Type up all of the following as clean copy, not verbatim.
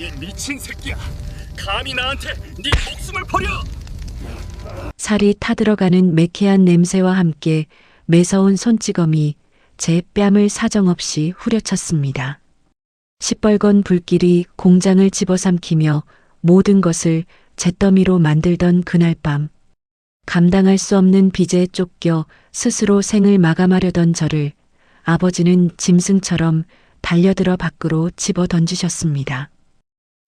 이 미친 새끼야! 감히 나한테 네 목숨을 버려! 살이 타들어가는 매캐한 냄새와 함께 매서운 손찌검이 제 뺨을 사정없이 후려쳤습니다. 시뻘건 불길이 공장을 집어삼키며 모든 것을 잿더미로 만들던 그날 밤, 감당할 수 없는 빚에 쫓겨 스스로 생을 마감하려던 저를 아버지는 짐승처럼 달려들어 밖으로 집어 던지셨습니다.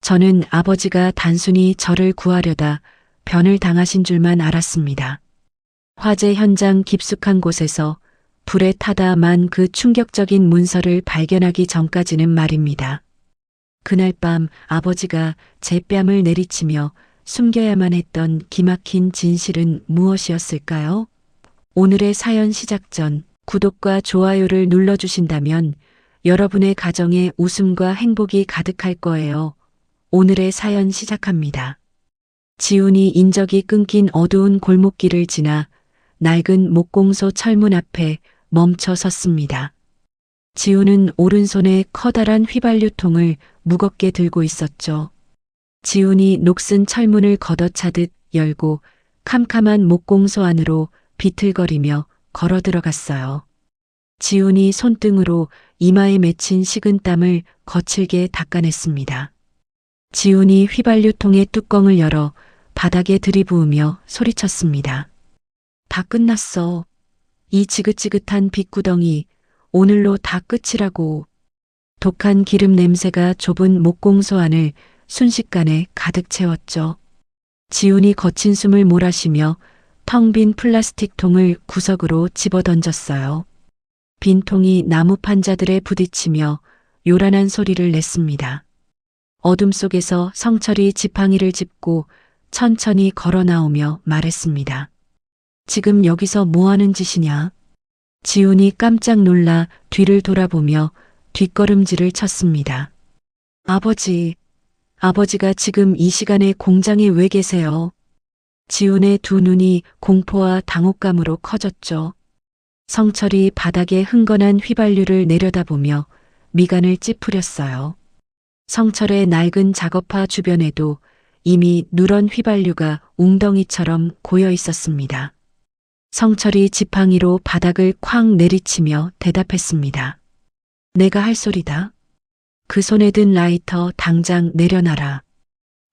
저는 아버지가 단순히 저를 구하려다 변을 당하신 줄만 알았습니다. 화재 현장 깊숙한 곳에서 불에 타다 만 그 충격적인 문서를 발견하기 전까지는 말입니다. 그날 밤 아버지가 제 뺨을 내리치며 숨겨야만 했던 기막힌 진실은 무엇이었을까요? 오늘의 사연 시작 전 구독과 좋아요를 눌러주신다면 여러분의 가정에 웃음과 행복이 가득할 거예요. 오늘의 사연 시작합니다. 지훈이 인적이 끊긴 어두운 골목길을 지나 낡은 목공소 철문 앞에 멈춰 섰습니다. 지훈은 오른손에 커다란 휘발유통을 무겁게 들고 있었죠. 지훈이 녹슨 철문을 걷어차듯 열고 캄캄한 목공소 안으로 비틀거리며 걸어 들어갔어요. 지훈이 손등으로 이마에 맺힌 식은땀을 거칠게 닦아냈습니다. 지훈이 휘발유통의 뚜껑을 열어 바닥에 들이부으며 소리쳤습니다. 다 끝났어. 이 지긋지긋한 빗구덩이 오늘로 다 끝이라고. 독한 기름 냄새가 좁은 목공소 안을 순식간에 가득 채웠죠. 지훈이 거친 숨을 몰아쉬며 텅 빈 플라스틱 통을 구석으로 집어던졌어요. 빈 통이 나무 판자들에 부딪히며 요란한 소리를 냈습니다. 어둠 속에서 성철이 지팡이를 짚고 천천히 걸어 나오며 말했습니다. 지금 여기서 뭐 하는 짓이냐? 지훈이 깜짝 놀라 뒤를 돌아보며 뒷걸음질을 쳤습니다. 아버지가 지금 이 시간에 공장에 왜 계세요? 지훈의 두 눈이 공포와 당혹감으로 커졌죠. 성철이 바닥에 흥건한 휘발유를 내려다보며 미간을 찌푸렸어요. 성철의 낡은 작업화 주변에도 이미 누런 휘발유가 웅덩이처럼 고여 있었습니다. 성철이 지팡이로 바닥을 쾅 내리치며 대답했습니다. 내가 할 소리다. 그 손에 든 라이터 당장 내려놔라.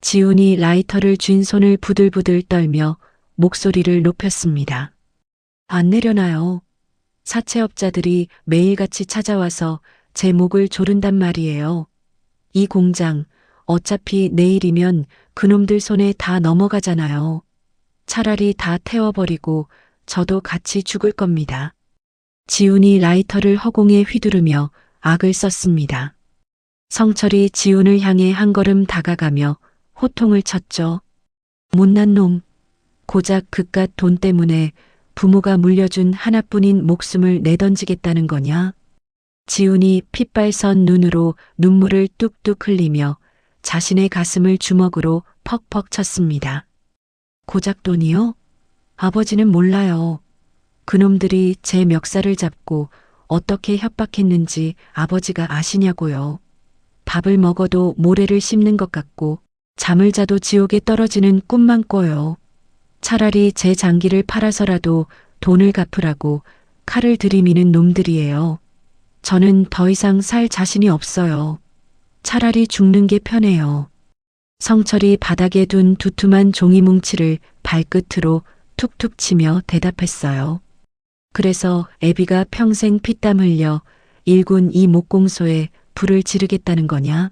지훈이 라이터를 쥔 손을 부들부들 떨며 목소리를 높였습니다. 안 내려놔요. 사채업자들이 매일같이 찾아와서 제 목을 조른단 말이에요. 이 공장 어차피 내일이면 그놈들 손에 다 넘어가잖아요. 차라리 다 태워버리고 저도 같이 죽을 겁니다. 지훈이 라이터를 허공에 휘두르며 악을 썼습니다. 성철이 지훈을 향해 한 걸음 다가가며 호통을 쳤죠. 못난 놈. 고작 그깟 돈 때문에 부모가 물려준 하나뿐인 목숨을 내던지겠다는 거냐? 지훈이 핏발선 눈으로 눈물을 뚝뚝 흘리며 자신의 가슴을 주먹으로 퍽퍽 쳤습니다. 고작 돈이요? 아버지는 몰라요. 그놈들이 제 멱살을 잡고 어떻게 협박했는지 아버지가 아시냐고요. 밥을 먹어도 모래를 씹는 것 같고 잠을 자도 지옥에 떨어지는 꿈만 꿔요. 차라리 제 장기를 팔아서라도 돈을 갚으라고 칼을 들이미는 놈들이에요. 저는 더 이상 살 자신이 없어요. 차라리 죽는 게 편해요. 성철이 바닥에 둔 두툼한 종이 뭉치를 발끝으로 툭툭 치며 대답했어요. 그래서 애비가 평생 피땀 흘려 일군 이 목공소에 불을 지르겠다는 거냐?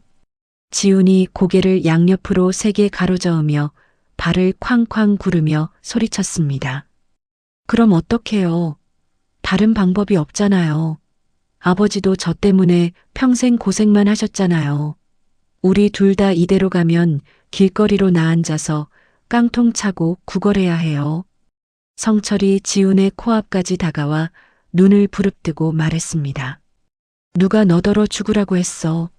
지훈이 고개를 양옆으로 세게 가로저으며 발을 쾅쾅 구르며 소리쳤습니다. 그럼 어떡해요? 다른 방법이 없잖아요. 아버지도 저 때문에 평생 고생만 하셨잖아요. 우리 둘 다 이대로 가면 길거리로 나앉아서 깡통 차고 구걸해야 해요. 성철이 지훈의 코앞까지 다가와 눈을 부릅뜨고 말했습니다. 누가 너더러 죽으라고 했어.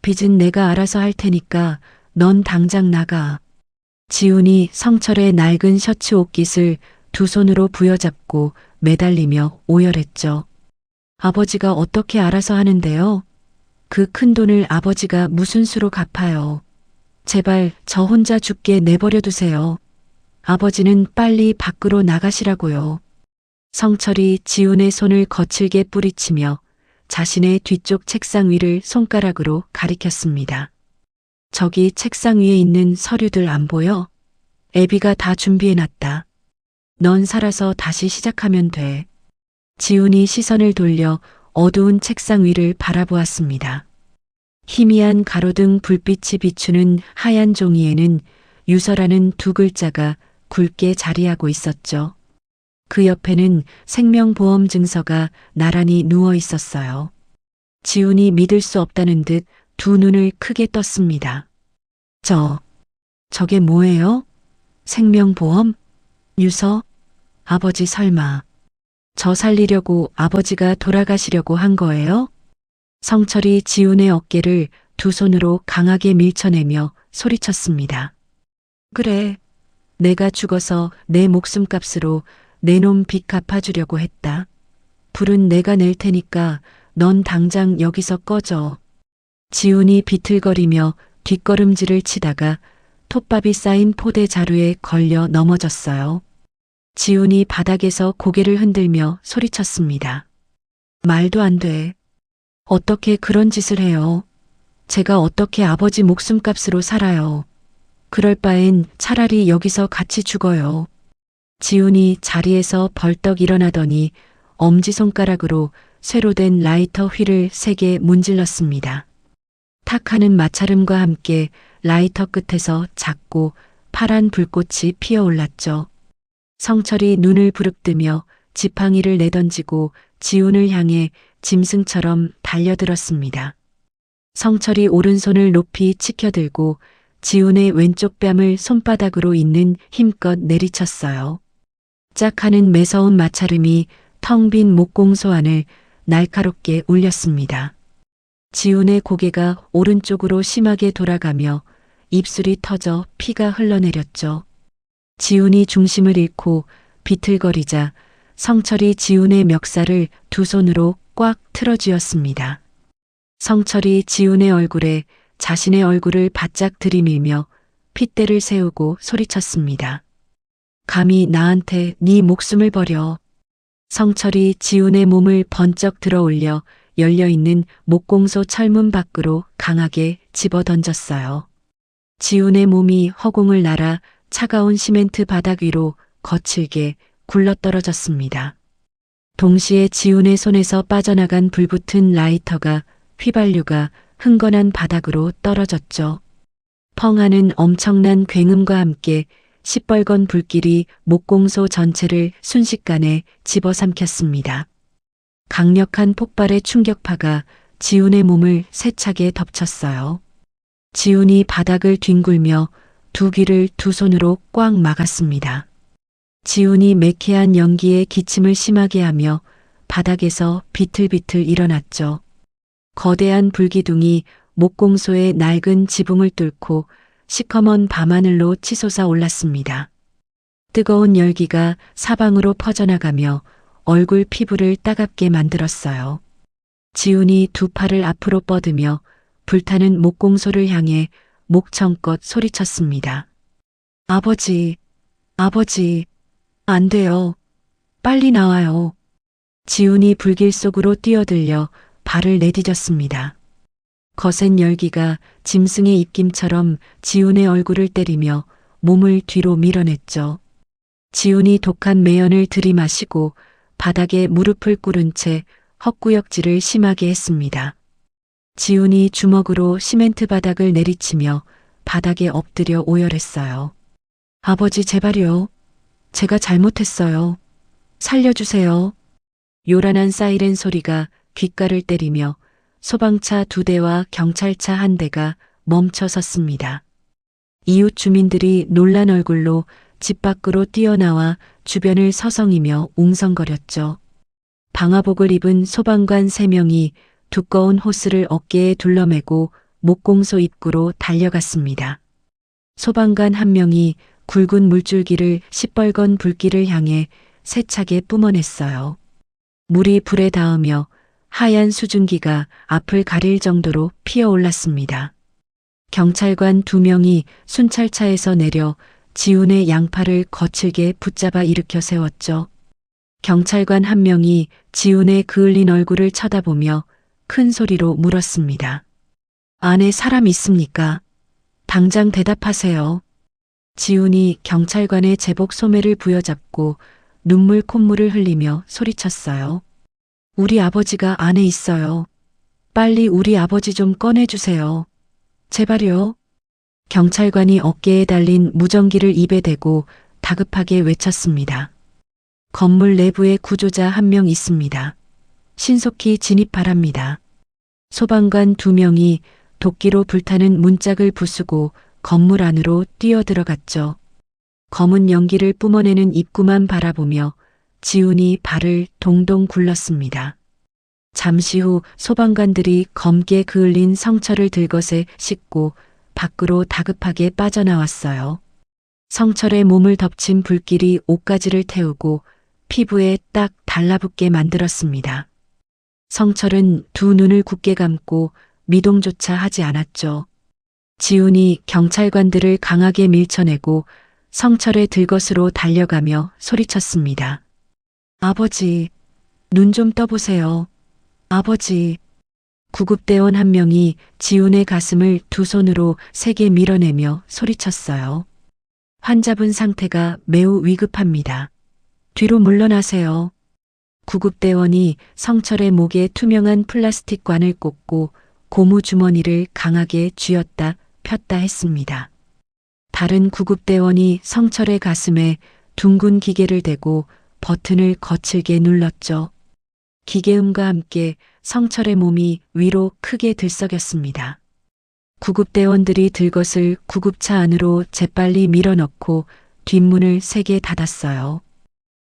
빚은 내가 알아서 할 테니까 넌 당장 나가. 지훈이 성철의 낡은 셔츠 옷깃을 두 손으로 부여잡고 매달리며 오열했죠. 아버지가 어떻게 알아서 하는데요? 그 큰 돈을 아버지가 무슨 수로 갚아요. 제발 저 혼자 죽게 내버려 두세요. 아버지는 빨리 밖으로 나가시라고요. 성철이 지훈의 손을 거칠게 뿌리치며 자신의 뒤쪽 책상 위를 손가락으로 가리켰습니다. 저기 책상 위에 있는 서류들 안 보여? 애비가 다 준비해놨다. 넌 살아서 다시 시작하면 돼. 지훈이 시선을 돌려 어두운 책상 위를 바라보았습니다. 희미한 가로등 불빛이 비추는 하얀 종이에는 유서라는 두 글자가 굵게 자리하고 있었죠. 그 옆에는 생명보험 증서가 나란히 누워 있었어요. 지훈이 믿을 수 없다는 듯 두 눈을 크게 떴습니다. 저게 뭐예요? 생명보험? 유서? 아버지 설마. 저 살리려고 아버지가 돌아가시려고 한 거예요? 성철이 지훈의 어깨를 두 손으로 강하게 밀쳐내며 소리쳤습니다. 그래. 내가 죽어서 내 목숨값으로 내 놈 빚 갚아주려고 했다. 불은 내가 낼 테니까 넌 당장 여기서 꺼져. 지훈이 비틀거리며 뒷걸음질을 치다가 톱밥이 쌓인 포대 자루에 걸려 넘어졌어요. 지훈이 바닥에서 고개를 흔들며 소리쳤습니다. 말도 안 돼. 어떻게 그런 짓을 해요? 제가 어떻게 아버지 목숨값으로 살아요. 그럴 바엔 차라리 여기서 같이 죽어요. 지훈이 자리에서 벌떡 일어나더니 엄지손가락으로 쇠로 된 라이터 휠을 3개 문질렀습니다. 탁 하는 마찰음과 함께 라이터 끝에서 작고 파란 불꽃이 피어올랐죠. 성철이 눈을 부릅뜨며 지팡이를 내던지고 지훈을 향해 짐승처럼 달려들었습니다. 성철이 오른손을 높이 치켜들고 지훈의 왼쪽 뺨을 손바닥으로 잇는 힘껏 내리쳤어요. 짝 하는 매서운 마찰음이 텅 빈 목공소 안을 날카롭게 울렸습니다. 지훈의 고개가 오른쪽으로 심하게 돌아가며 입술이 터져 피가 흘러내렸죠. 지훈이 중심을 잃고 비틀거리자 성철이 지훈의 멱살을 두 손으로 꽉 틀어쥐었습니다. 성철이 지훈의 얼굴에 자신의 얼굴을 바짝 들이밀며 핏대를 세우고 소리쳤습니다. 감히 나한테 네 목숨을 버려. 성철이 지훈의 몸을 번쩍 들어올려 열려있는 목공소 철문 밖으로 강하게 집어던졌어요. 지훈의 몸이 허공을 날아 차가운 시멘트 바닥 위로 거칠게 굴러떨어졌습니다. 동시에 지훈의 손에서 빠져나간 불붙은 라이터가 휘발유가 흥건한 바닥으로 떨어졌죠. 펑 하는 엄청난 굉음과 함께 시뻘건 불길이 목공소 전체를 순식간에 집어삼켰습니다. 강력한 폭발의 충격파가 지훈의 몸을 세차게 덮쳤어요. 지훈이 바닥을 뒹굴며 두 귀를 두 손으로 꽉 막았습니다. 지훈이 매캐한 연기에 기침을 심하게 하며 바닥에서 비틀비틀 일어났죠. 거대한 불기둥이 목공소의 낡은 지붕을 뚫고 시커먼 밤하늘로 치솟아 올랐습니다. 뜨거운 열기가 사방으로 퍼져나가며 얼굴 피부를 따갑게 만들었어요. 지훈이 두 팔을 앞으로 뻗으며 불타는 목공소를 향해 목청껏 소리쳤습니다. 아버지, 안 돼요. 빨리 나와요. 지훈이 불길 속으로 뛰어들려 발을 내디뎠습니다. 거센 열기가 짐승의 입김처럼 지훈의 얼굴을 때리며 몸을 뒤로 밀어냈죠. 지훈이 독한 매연을 들이마시고 바닥에 무릎을 꿇은 채 헛구역질을 심하게 했습니다. 지훈이 주먹으로 시멘트 바닥을 내리치며 바닥에 엎드려 오열했어요. 아버지 제발요. 제가 잘못했어요. 살려주세요. 요란한 사이렌 소리가 귓가를 때리며 소방차 2대와 경찰차 1대가 멈춰 섰습니다. 이웃 주민들이 놀란 얼굴로 집 밖으로 뛰어나와 주변을 서성이며 웅성거렸죠. 방화복을 입은 소방관 3명이 두꺼운 호스를 어깨에 둘러매고 목공소 입구로 달려갔습니다. 소방관 1명이 굵은 물줄기를 시뻘건 불길을 향해 세차게 뿜어냈어요. 물이 불에 닿으며 하얀 수증기가 앞을 가릴 정도로 피어올랐습니다. 경찰관 2명이 순찰차에서 내려 지훈의 양팔을 거칠게 붙잡아 일으켜 세웠죠. 경찰관 1명이 지훈의 그을린 얼굴을 쳐다보며 큰 소리로 물었습니다. 안에 사람 있습니까? 당장 대답하세요. 지훈이 경찰관의 제복 소매를 부여잡고 눈물 콧물을 흘리며 소리쳤어요. 우리 아버지가 안에 있어요. 빨리 우리 아버지 좀 꺼내주세요. 제발요. 경찰관이 어깨에 달린 무전기를 입에 대고 다급하게 외쳤습니다. 건물 내부에 구조자 1명 있습니다. 신속히 진입 바랍니다. 소방관 2명이 도끼로 불타는 문짝을 부수고 건물 안으로 뛰어들어갔죠. 검은 연기를 뿜어내는 입구만 바라보며 지훈이 발을 동동 굴렀습니다. 잠시 후 소방관들이 검게 그을린 성철을 들것에 싣고 밖으로 다급하게 빠져나왔어요. 성철의 몸을 덮친 불길이 옷가지를 태우고 피부에 딱 달라붙게 만들었습니다. 성철은 2 눈을 굳게 감고 미동조차 하지 않았죠. 지훈이 경찰관들을 강하게 밀쳐내고 성철의 들것으로 달려가며 소리쳤습니다. 아버지, 눈 좀 떠보세요. 아버지. 구급대원 1명이 지훈의 가슴을 2 손으로 세게 밀어내며 소리쳤어요. 환자분 상태가 매우 위급합니다. 뒤로 물러나세요. 구급대원이 성철의 목에 투명한 플라스틱 관을 꽂고 고무 주머니를 강하게 쥐었다 폈다 했습니다. 다른 구급대원이 성철의 가슴에 둥근 기계를 대고 버튼을 거칠게 눌렀죠. 기계음과 함께 성철의 몸이 위로 크게 들썩였습니다. 구급대원들이 들것을 구급차 안으로 재빨리 밀어넣고 뒷문을 세게 닫았어요.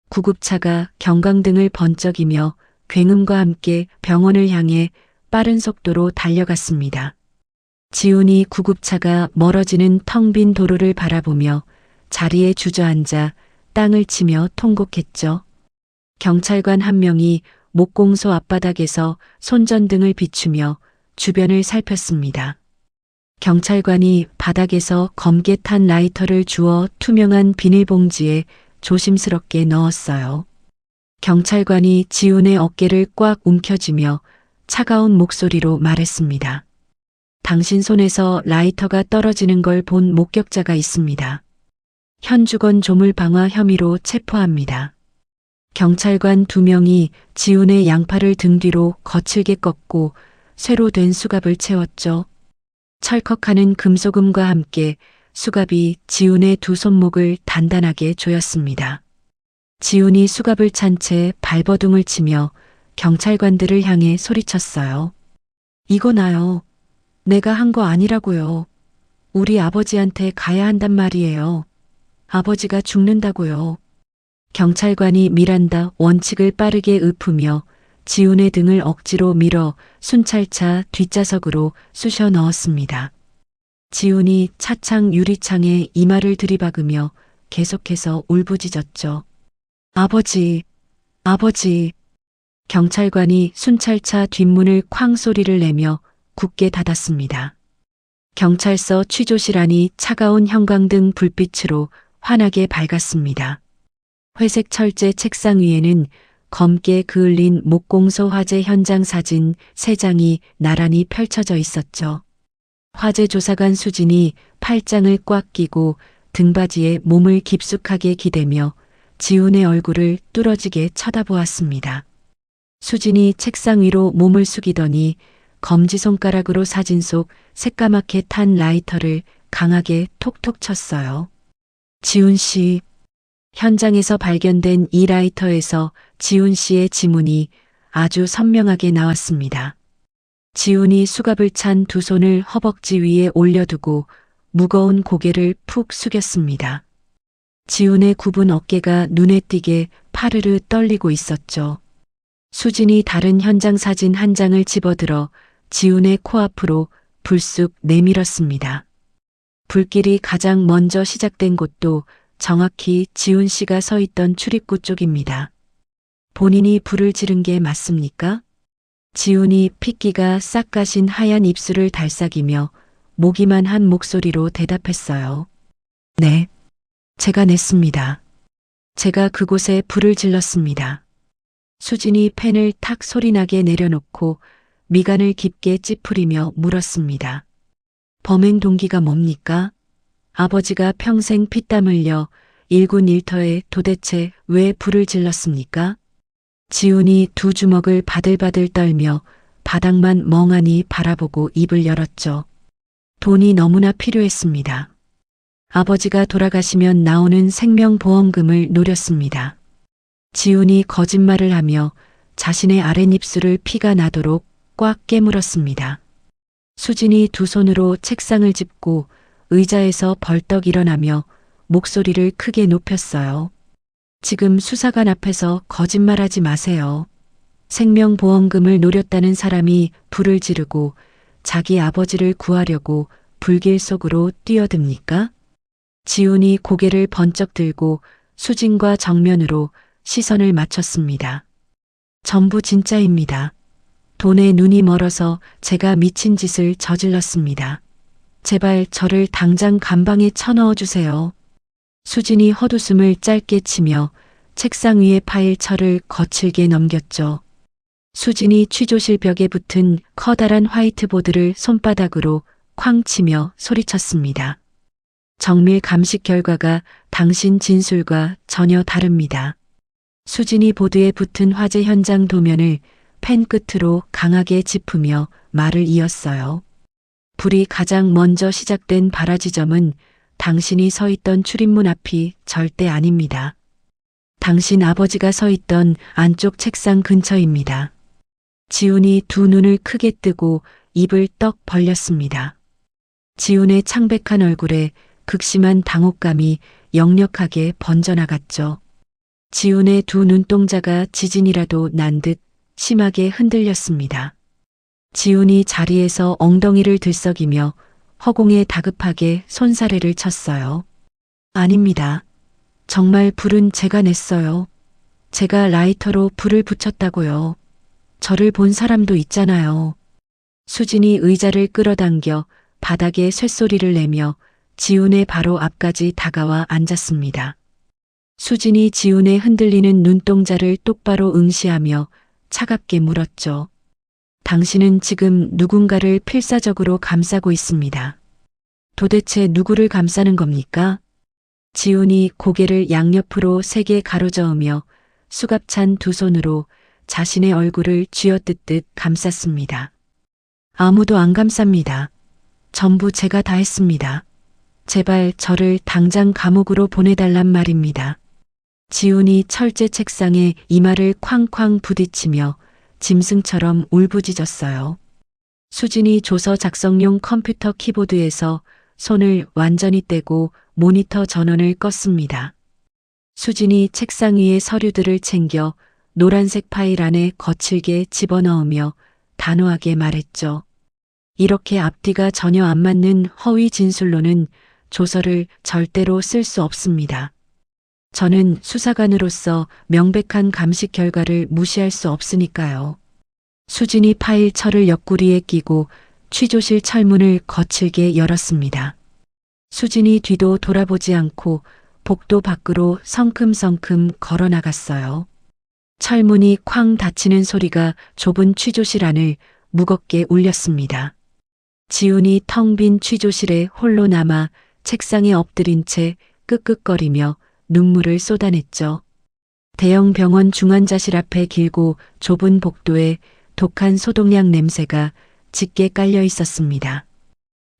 구급차가 경광등을 번쩍이며 굉음과 함께 병원을 향해 빠른 속도로 달려갔습니다. 지훈이 구급차가 멀어지는 텅 빈 도로를 바라보며 자리에 주저앉아 땅을 치며 통곡했죠. 경찰관 1명이 목공소 앞바닥에서 손전등을 비추며 주변을 살폈습니다. 경찰관이 바닥에서 검게 탄 라이터를 주워 투명한 비닐봉지에 조심스럽게 넣었어요. 경찰관이 지훈의 어깨를 꽉 움켜쥐며 차가운 목소리로 말했습니다. 당신 손에서 라이터가 떨어지는 걸 본 목격자가 있습니다. 현주건 조물 방화 혐의로 체포합니다. 경찰관 2명이 지훈의 양팔을 등 뒤로 거칠게 꺾고 쇠로 된 수갑을 채웠죠. 철컥하는 금속음과 함께 수갑이 지훈의 2 손목을 단단하게 조였습니다. 지훈이 수갑을 찬 채 발버둥을 치며 경찰관들을 향해 소리쳤어요. 이거 나요. 내가 한 거 아니라고요. 우리 아버지한테 가야 한단 말이에요. 아버지가 죽는다고요. 경찰관이 미란다 원칙을 빠르게 읊으며 지훈의 등을 억지로 밀어 순찰차 뒷좌석으로 쑤셔 넣었습니다. 지훈이 차창 유리창에 이마를 들이박으며 계속해서 울부짖었죠. 아버지, 아버지. 경찰관이 순찰차 뒷문을 쾅 소리를 내며 굳게 닫았습니다. 경찰서 취조실 안이 차가운 형광등 불빛으로 환하게 밝았습니다. 회색 철제 책상 위에는 검게 그을린 목공소 화재 현장 사진 3장이 나란히 펼쳐져 있었죠. 화재 조사관 수진이 팔짱을 꽉 끼고 등받이에 몸을 깊숙하게 기대며 지훈의 얼굴을 뚫어지게 쳐다보았습니다. 수진이 책상 위로 몸을 숙이더니 검지손가락으로 사진 속 새까맣게 탄 라이터를 강하게 톡톡 쳤어요. 지훈 씨. 현장에서 발견된 이 라이터에서 지훈 씨의 지문이 아주 선명하게 나왔습니다. 지훈이 수갑을 찬 2 손을 허벅지 위에 올려두고 무거운 고개를 푹 숙였습니다. 지훈의 굽은 어깨가 눈에 띄게 파르르 떨리고 있었죠. 수진이 다른 현장 사진 1장을 집어들어 지훈의 코앞으로 불쑥 내밀었습니다. 불길이 가장 먼저 시작된 곳도 정확히 지훈 씨가 서 있던 출입구 쪽입니다. 본인이 불을 지른 게 맞습니까? 지훈이 핏기가 싹 가신 하얀 입술을 달싹이며 모기만 한 목소리로 대답했어요. 네, 제가 냈습니다. 제가 그곳에 불을 질렀습니다. 수진이 펜을 탁 소리나게 내려놓고 미간을 깊게 찌푸리며 물었습니다. 범행 동기가 뭡니까? 아버지가 평생 피땀 흘려 일군일터에 도대체 왜 불을 질렀습니까? 지훈이 두 주먹을 바들바들 떨며 바닥만 멍하니 바라보고 입을 열었죠. 돈이 너무나 필요했습니다. 아버지가 돌아가시면 나오는 생명보험금을 노렸습니다. 지훈이 거짓말을 하며 자신의 아랫입술을 피가 나도록 꽉 깨물었습니다. 수진이 두 손으로 책상을 짚고 의자에서 벌떡 일어나며 목소리를 크게 높였어요. 지금 수사관 앞에서 거짓말하지 마세요. 생명보험금을 노렸다는 사람이 불을 지르고 자기 아버지를 구하려고 불길 속으로 뛰어듭니까? 지훈이 고개를 번쩍 들고 수진과 정면으로 시선을 맞췄습니다. 전부 진짜입니다. 돈에 눈이 멀어서 제가 미친 짓을 저질렀습니다. 제발 저를 당장 감방에 쳐넣어 주세요. 수진이 헛웃음을 짧게 치며 책상 위의 파일 철을 거칠게 넘겼죠. 수진이 취조실 벽에 붙은 커다란 화이트보드를 손바닥으로 쾅 치며 소리쳤습니다. 정밀 감식 결과가 당신 진술과 전혀 다릅니다. 수진이 보드에 붙은 화재 현장 도면을 펜 끝으로 강하게 짚으며 말을 이었어요. 불이 가장 먼저 시작된 발화지점은 당신이 서 있던 출입문 앞이 절대 아닙니다. 당신 아버지가 서 있던 안쪽 책상 근처입니다. 지훈이 두 눈을 크게 뜨고 입을 떡 벌렸습니다. 지훈의 창백한 얼굴에 극심한 당혹감이 역력하게 번져나갔죠. 지훈의 두 눈동자가 지진이라도 난 듯 심하게 흔들렸습니다. 지훈이 자리에서 엉덩이를 들썩이며 허공에 다급하게 손사래를 쳤어요. 아닙니다. 정말 불은 제가 냈어요. 제가 라이터로 불을 붙였다고요. 저를 본 사람도 있잖아요. 수진이 의자를 끌어당겨 바닥에 쇳소리를 내며 지훈의 바로 앞까지 다가와 앉았습니다. 수진이 지훈의 흔들리는 눈동자를 똑바로 응시하며 차갑게 물었죠. 당신은 지금 누군가를 필사적으로 감싸고 있습니다. 도대체 누구를 감싸는 겁니까? 지훈이 고개를 양옆으로 세게 가로저으며 수갑찬 두 손으로 자신의 얼굴을 쥐어뜯듯 감쌌습니다. 아무도 안 감쌉니다. 전부 제가 다 했습니다. 제발 저를 당장 감옥으로 보내달란 말입니다. 지훈이 철제 책상에 이마를 쾅쾅 부딪히며 짐승처럼 울부짖었어요. 수진이 조서 작성용 컴퓨터 키보드에서 손을 완전히 떼고 모니터 전원을 껐습니다. 수진이 책상 위의 서류들을 챙겨 노란색 파일 안에 거칠게 집어넣으며 단호하게 말했죠. 이렇게 앞뒤가 전혀 안 맞는 허위 진술로는 조서를 절대로 쓸 수 없습니다. 저는 수사관으로서 명백한 감식 결과를 무시할 수 없으니까요. 수진이 파일 철을 옆구리에 끼고 취조실 철문을 거칠게 열었습니다. 수진이 뒤도 돌아보지 않고 복도 밖으로 성큼성큼 걸어 나갔어요. 철문이 쾅 닫히는 소리가 좁은 취조실 안을 무겁게 울렸습니다. 지훈이 텅 빈 취조실에 홀로 남아 책상에 엎드린 채 끄끄거리며 눈물을 쏟아냈죠. 대형 병원 중환자실 앞에 길고 좁은 복도에 독한 소독약 냄새가 짙게 깔려 있었습니다.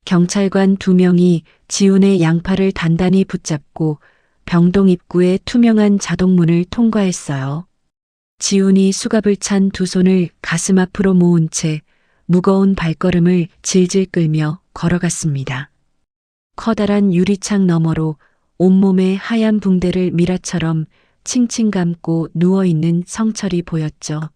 경찰관 2명이 지훈의 양팔을 단단히 붙잡고 병동 입구의 투명한 자동문을 통과했어요. 지훈이 수갑을 찬 두 손을 가슴 앞으로 모은 채 무거운 발걸음을 질질 끌며 걸어갔습니다. 커다란 유리창 너머로 온몸에 하얀 붕대를 미라처럼 칭칭 감고 누워있는 성철이 보였죠.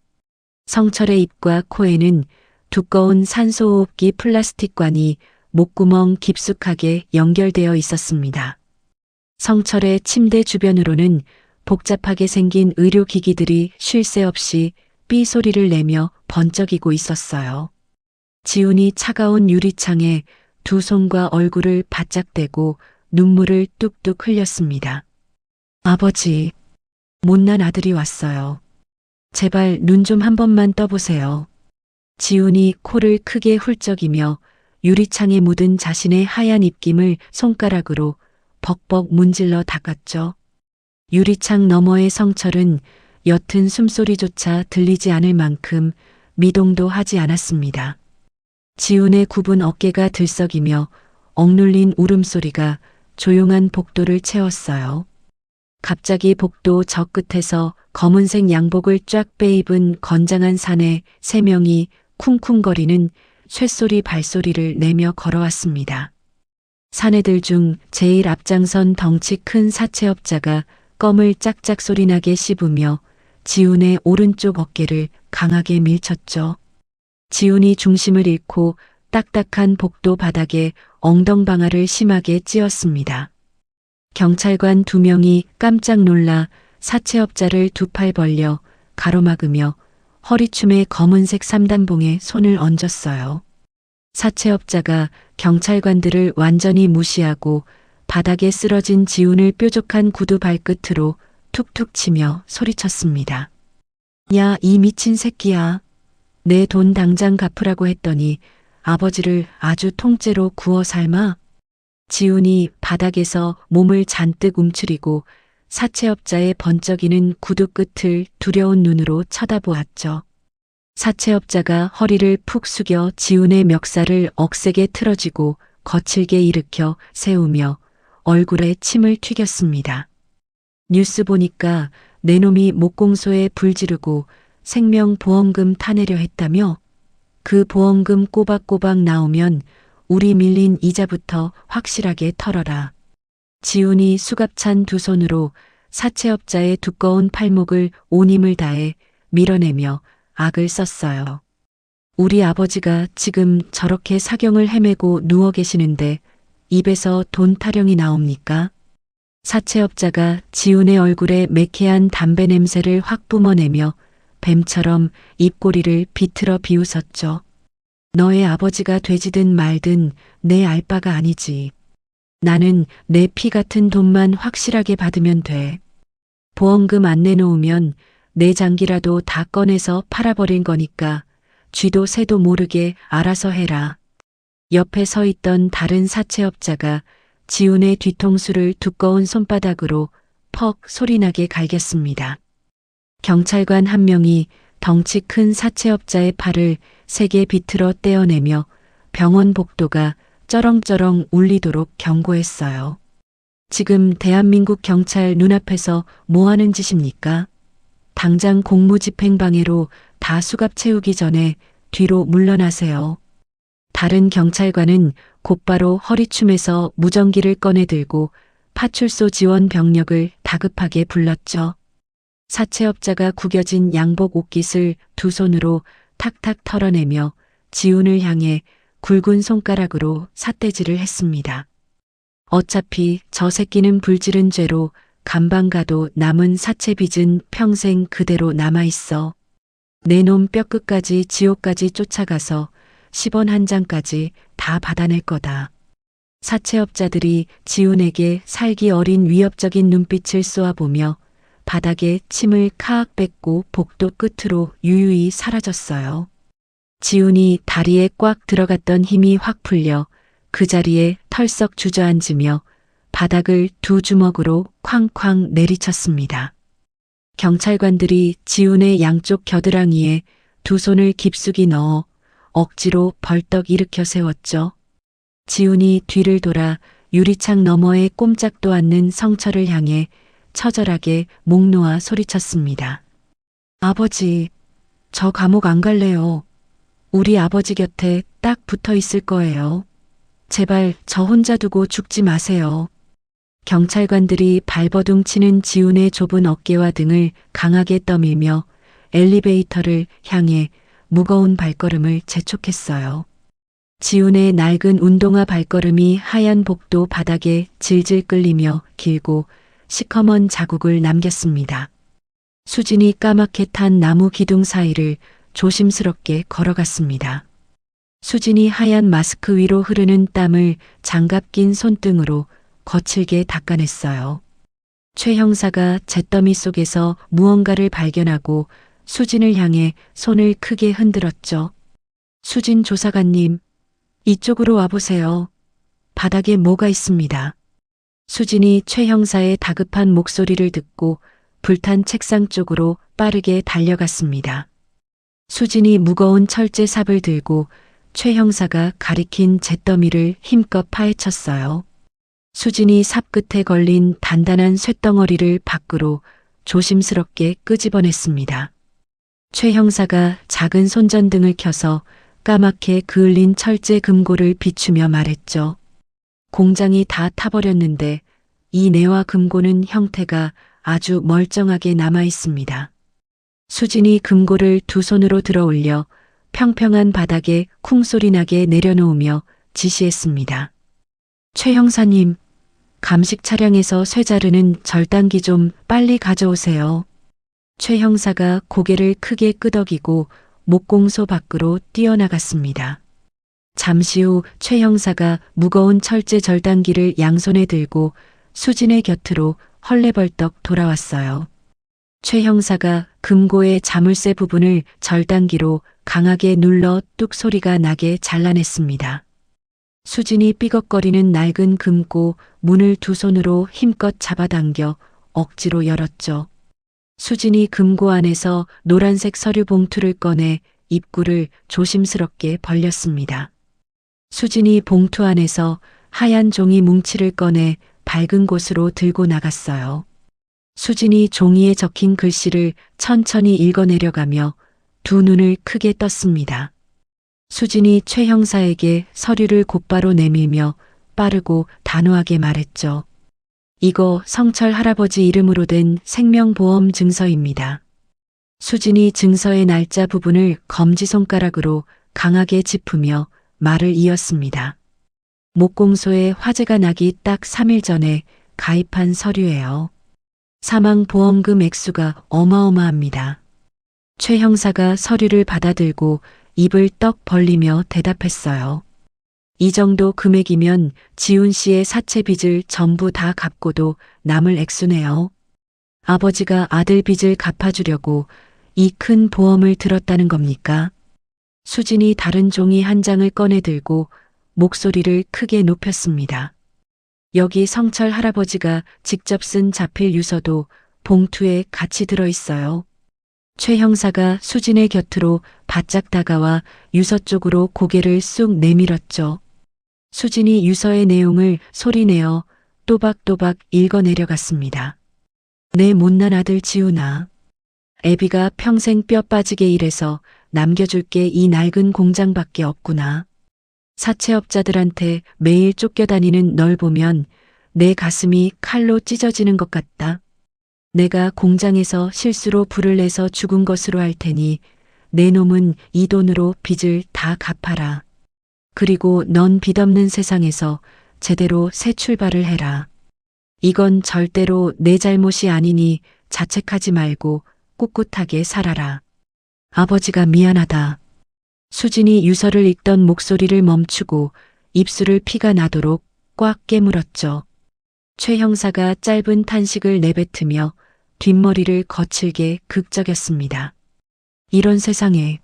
성철의 입과 코에는 두꺼운 산소호흡기 플라스틱관이 목구멍 깊숙하게 연결되어 있었습니다. 성철의 침대 주변으로는 복잡하게 생긴 의료기기들이 쉴 새 없이 삐 소리를 내며 번쩍이고 있었어요. 지훈이 차가운 유리창에 두 손과 얼굴을 바짝 대고 눈물을 뚝뚝 흘렸습니다. 아버지, 못난 아들이 왔어요. 제발 눈 좀 한 번만 떠보세요. 지훈이 코를 크게 훌쩍이며 유리창에 묻은 자신의 하얀 입김을 손가락으로 벅벅 문질러 닦았죠. 유리창 너머의 성철은 옅은 숨소리조차 들리지 않을 만큼 미동도 하지 않았습니다. 지훈의 굽은 어깨가 들썩이며 억눌린 울음소리가 조용한 복도를 채웠어요. 갑자기 복도 저 끝에서 검은색 양복을 쫙 빼입은 건장한 사내 3명이 쿵쿵거리는 쇳소리 발소리를 내며 걸어왔습니다. 사내들 중 제일 앞장선 덩치 큰 사채업자가 껌을 짝짝 소리나게 씹으며 지훈의 오른쪽 어깨를 강하게 밀쳤죠. 지훈이 중심을 잃고 딱딱한 복도 바닥에 엉덩방아를 심하게 찧었습니다. 경찰관 2명이 깜짝 놀라 사채업자를 두 팔 벌려 가로막으며 허리춤에 검은색 3단봉에 손을 얹었어요. 사채업자가 경찰관들을 완전히 무시하고 바닥에 쓰러진 지훈을 뾰족한 구두 발끝으로 툭툭 치며 소리쳤습니다. 야, 이 미친 새끼야. 내 돈 당장 갚으라고 했더니 아버지를 아주 통째로 구워 삶아? 지훈이 바닥에서 몸을 잔뜩 움츠리고 사채업자의 번쩍이는 구두 끝을 두려운 눈으로 쳐다보았죠. 사채업자가 허리를 푹 숙여 지훈의 멱살을 억세게 틀어쥐고 거칠게 일으켜 세우며 얼굴에 침을 튀겼습니다. 뉴스 보니까 내 놈이 목공소에 불 지르고 생명보험금 타내려 했다며? 그 보험금 꼬박꼬박 나오면 우리 밀린 이자부터 확실하게 털어라. 지훈이 수갑찬 두 손으로 사채업자의 두꺼운 팔목을 온 힘을 다해 밀어내며 악을 썼어요. 우리 아버지가 지금 저렇게 사경을 헤매고 누워 계시는데 입에서 돈 타령이 나옵니까? 사채업자가 지훈의 얼굴에 매캐한 담배 냄새를 확 뿜어내며 뱀처럼 입꼬리를 비틀어 비웃었죠. 너의 아버지가 되지든 말든 내 알 바가 아니지. 나는 내 피 같은 돈만 확실하게 받으면 돼. 보험금 안 내놓으면 내 장기라도 다 꺼내서 팔아버린 거니까 쥐도 새도 모르게 알아서 해라. 옆에 서 있던 다른 사채업자가 지훈의 뒤통수를 두꺼운 손바닥으로 퍽 소리나게 갈겼습니다. 경찰관 한 명이 덩치 큰 사채업자의 팔을 세게 비틀어 떼어내며 병원 복도가 쩌렁쩌렁 울리도록 경고했어요. 지금 대한민국 경찰 눈앞에서 뭐 하는 짓입니까? 당장 공무집행방해로 다 수갑 채우기 전에 뒤로 물러나세요. 다른 경찰관은 곧바로 허리춤에서 무전기를 꺼내 들고 파출소 지원 병력을 다급하게 불렀죠. 사채업자가 구겨진 양복 옷깃을 두 손으로 탁탁 털어내며 지훈을 향해 굵은 손가락으로 삿대질을 했습니다. 어차피 저 새끼는 불지른 죄로 감방 가도 남은 사채빚은 평생 그대로 남아있어. 내 놈 뼈끝까지 지옥까지 쫓아가서 10원 한 장까지 다 받아낼 거다. 사채업자들이 지훈에게 살기 어린 위협적인 눈빛을 쏘아보며 바닥에 침을 카악 뱉고 복도 끝으로 유유히 사라졌어요. 지훈이 다리에 꽉 들어갔던 힘이 확 풀려 그 자리에 털썩 주저앉으며 바닥을 두 주먹으로 쾅쾅 내리쳤습니다. 경찰관들이 지훈의 양쪽 겨드랑이에 두 손을 깊숙이 넣어 억지로 벌떡 일으켜 세웠죠. 지훈이 뒤를 돌아 유리창 너머에 꼼짝도 않는 성철을 향해 처절하게 목 놓아 소리쳤습니다. 아버지, 저 감옥 안 갈래요. 우리 아버지 곁에 딱 붙어 있을 거예요. 제발 저 혼자 두고 죽지 마세요. 경찰관들이 발버둥 치는 지훈의 좁은 어깨와 등을 강하게 떠밀며 엘리베이터를 향해 무거운 발걸음을 재촉했어요. 지훈의 낡은 운동화 발걸음이 하얀 복도 바닥에 질질 끌리며 길고 시커먼 자국을 남겼습니다. 수진이 까맣게 탄 나무 기둥 사이를 조심스럽게 걸어갔습니다. 수진이 하얀 마스크 위로 흐르는 땀을 장갑 낀 손등으로 거칠게 닦아냈어요. 최 형사가 잿더미 속에서 무언가를 발견하고 수진을 향해 손을 크게 흔들었죠. 수진 조사관님, 이쪽으로 와보세요. 바닥에 뭐가 있습니다. 수진이 최 형사의 다급한 목소리를 듣고 불탄 책상 쪽으로 빠르게 달려갔습니다. 수진이 무거운 철제 삽을 들고 최 형사가 가리킨 잿더미를 힘껏 파헤쳤어요. 수진이 삽 끝에 걸린 단단한 쇳덩어리를 밖으로 조심스럽게 끄집어냈습니다. 최 형사가 작은 손전등을 켜서 까맣게 그을린 철제 금고를 비추며 말했죠. 공장이 다 타버렸는데 이 내와 금고는 형태가 아주 멀쩡하게 남아 있습니다. 수진이 금고를 두 손으로 들어 올려 평평한 바닥에 쿵소리 나게 내려놓으며 지시했습니다. 최 형사님, 감식 차량에서 쇠 자르는 절단기 좀 빨리 가져오세요. 최 형사가 고개를 크게 끄덕이고 목공소 밖으로 뛰어나갔습니다. 잠시 후 최 형사가 무거운 철제 절단기를 양손에 들고 수진의 곁으로 헐레벌떡 돌아왔어요. 최 형사가 금고의 자물쇠 부분을 절단기로 강하게 눌러 뚝 소리가 나게 잘라냈습니다. 수진이 삐걱거리는 낡은 금고 문을 두 손으로 힘껏 잡아당겨 억지로 열었죠. 수진이 금고 안에서 노란색 서류 봉투를 꺼내 입구를 조심스럽게 벌렸습니다. 수진이 봉투 안에서 하얀 종이 뭉치를 꺼내 밝은 곳으로 들고 나갔어요. 수진이 종이에 적힌 글씨를 천천히 읽어내려가며 두 눈을 크게 떴습니다. 수진이 최 형사에게 서류를 곧바로 내밀며 빠르고 단호하게 말했죠. 이거 성철 할아버지 이름으로 된 생명보험 증서입니다. 수진이 증서의 날짜 부분을 검지손가락으로 강하게 짚으며 말을 이었습니다. 목공소에 화재가 나기 딱 3일 전에 가입한 서류예요. 사망보험금 액수가 어마어마합니다. 최 형사가 서류를 받아들고 입을 떡 벌리며 대답했어요. 이 정도 금액이면 지훈 씨의 사채 빚을 전부 다 갚고도 남을 액수네요. 아버지가 아들 빚을 갚아주려고 이 큰 보험을 들었다는 겁니까? 수진이 다른 종이 한 장을 꺼내 들고 목소리를 크게 높였습니다. 여기 성철 할아버지가 직접 쓴 자필 유서도 봉투에 같이 들어있어요. 최 형사가 수진의 곁으로 바짝 다가와 유서 쪽으로 고개를 쑥 내밀었죠. 수진이 유서의 내용을 소리내어 또박또박 읽어내려갔습니다. 내 못난 아들 지훈아. 애비가 평생 뼈 빠지게 일해서 남겨줄 게 이 낡은 공장밖에 없구나. 사채업자들한테 매일 쫓겨다니는 널 보면 내 가슴이 칼로 찢어지는 것 같다. 내가 공장에서 실수로 불을 내서 죽은 것으로 할 테니 내 놈은 이 돈으로 빚을 다 갚아라. 그리고 넌 빚 없는 세상에서 제대로 새 출발을 해라. 이건 절대로 내 잘못이 아니니 자책하지 말고 꿋꿋하게 살아라. 아버지가 미안하다. 수진이 유서를 읽던 목소리를 멈추고 입술을 피가 나도록 꽉 깨물었죠. 최 형사가 짧은 탄식을 내뱉으며 뒷머리를 거칠게 극적였습니다. 이런 세상에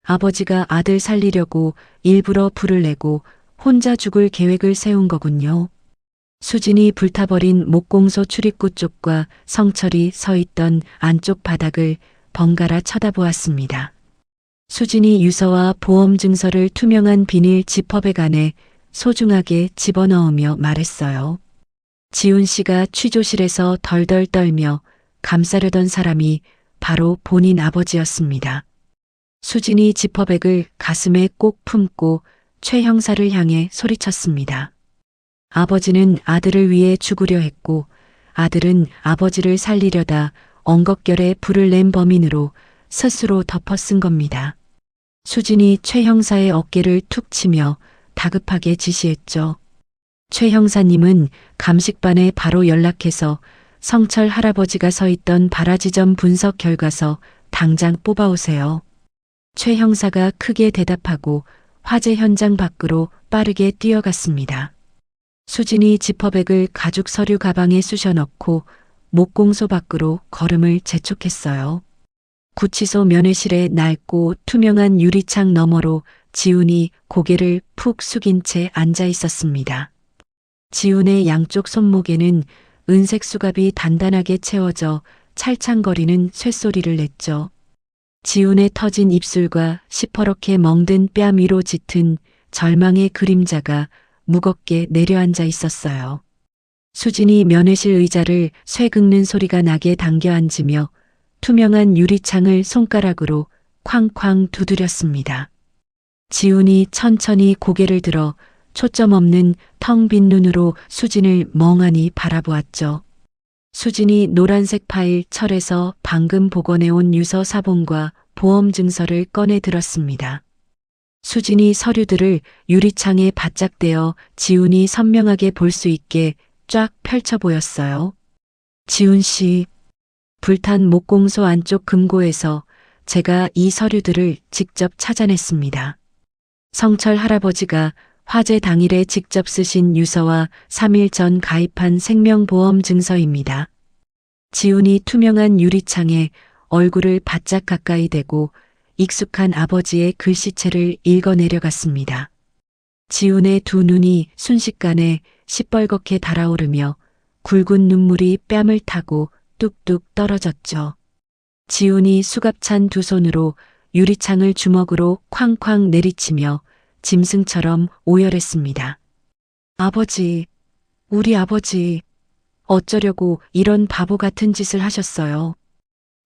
아버지가 아들 살리려고 일부러 불을 내고 혼자 죽을 계획을 세운 거군요. 수진이 불타버린 목공소 출입구 쪽과 성철이 서 있던 안쪽 바닥을 번갈아 쳐다보았습니다. 수진이 유서와 보험 증서를 투명한 비닐 지퍼백 안에 소중하게 집어넣으며 말했어요. 지훈 씨가 취조실에서 덜덜 떨며 감싸려던 사람이 바로 본인 아버지였습니다. 수진이 지퍼백을 가슴에 꼭 품고 최 형사를 향해 소리쳤습니다. 아버지는 아들을 위해 죽으려 했고 아들은 아버지를 살리려다 엉겁결에 불을 낸 범인으로 스스로 덮어 쓴 겁니다. 수진이 최 형사의 어깨를 툭 치며 다급하게 지시했죠. 최 형사님은 감식반에 바로 연락해서 성철 할아버지가 서 있던 발화지점 분석 결과서 당장 뽑아오세요. 최 형사가 크게 대답하고 화재 현장 밖으로 빠르게 뛰어갔습니다. 수진이 지퍼백을 가죽 서류 가방에 쑤셔 넣고 목공소 밖으로 걸음을 재촉했어요. 구치소 면회실의 낡고 투명한 유리창 너머로 지훈이 고개를 푹 숙인 채 앉아 있었습니다. 지훈의 양쪽 손목에는 은색 수갑이 단단하게 채워져 찰창거리는 쇳소리를 냈죠. 지훈의 터진 입술과 시퍼렇게 멍든 뺨 위로 짙은 절망의 그림자가 무겁게 내려앉아 있었어요. 수진이 면회실 의자를 쇠 긁는 소리가 나게 당겨 앉으며 투명한 유리창을 손가락으로 쾅쾅 두드렸습니다. 지훈이 천천히 고개를 들어 초점 없는 텅 빈 눈으로 수진을 멍하니 바라보았죠. 수진이 노란색 파일 철에서 방금 복원해온 유서 사본과 보험 증서를 꺼내 들었습니다. 수진이 서류들을 유리창에 바짝 대어 지훈이 선명하게 볼 수 있게 쫙 펼쳐 보였어요. 지훈 씨, 불탄 목공소 안쪽 금고에서 제가 이 서류들을 직접 찾아냈습니다. 성철 할아버지가 화재 당일에 직접 쓰신 유서와 3일 전 가입한 생명보험 증서입니다. 지훈이 투명한 유리창에 얼굴을 바짝 가까이 대고 익숙한 아버지의 글씨체를 읽어내려갔습니다. 지훈의 두 눈이 순식간에 시뻘겋게 달아오르며 굵은 눈물이 뺨을 타고 뚝뚝 떨어졌죠. 지훈이 수갑찬 두 손으로 유리창을 주먹으로 쾅쾅 내리치며 짐승처럼 오열했습니다. 아버지, 우리 아버지, 어쩌려고 이런 바보 같은 짓을 하셨어요.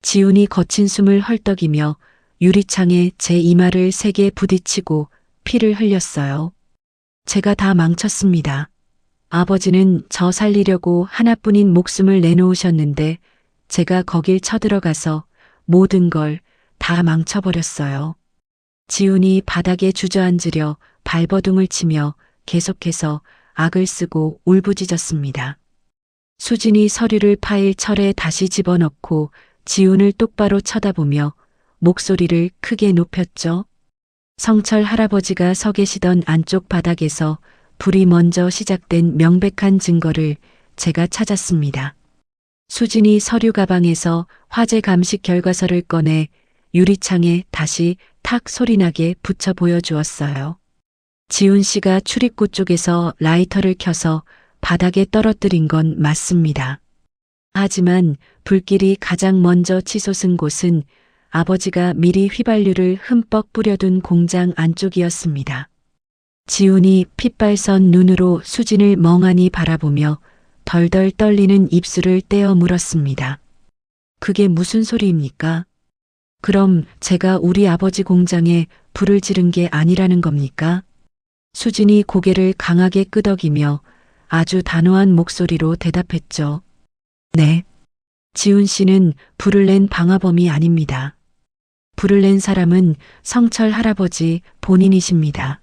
지훈이 거친 숨을 헐떡이며 유리창에 제 이마를 세게 부딪히고 피를 흘렸어요. 제가 다 망쳤습니다. 아버지는 저 살리려고 하나뿐인 목숨을 내놓으셨는데 제가 거길 쳐들어가서 모든 걸 다 망쳐버렸어요. 지훈이 바닥에 주저앉으려 발버둥을 치며 계속해서 악을 쓰고 울부짖었습니다. 수진이 서류를 파일 철에 다시 집어넣고 지훈을 똑바로 쳐다보며 목소리를 크게 높였죠. 성철 할아버지가 서 계시던 안쪽 바닥에서 불이 먼저 시작된 명백한 증거를 제가 찾았습니다. 수진이 서류 가방에서 화재 감식 결과서를 꺼내 유리창에 다시 탁 소리나게 붙여 보여주었어요. 지훈 씨가 출입구 쪽에서 라이터를 켜서 바닥에 떨어뜨린 건 맞습니다. 하지만 불길이 가장 먼저 치솟은 곳은 아버지가 미리 휘발유를 흠뻑 뿌려둔 공장 안쪽이었습니다. 지훈이 핏발선 눈으로 수진을 멍하니 바라보며 덜덜 떨리는 입술을 떼어 물었습니다. 그게 무슨 소리입니까? 그럼 제가 우리 아버지 공장에 불을 지른 게 아니라는 겁니까? 수진이 고개를 강하게 끄덕이며 아주 단호한 목소리로 대답했죠. 네. 지훈 씨는 불을 낸 방화범이 아닙니다. 불을 낸 사람은 성철 할아버지 본인이십니다.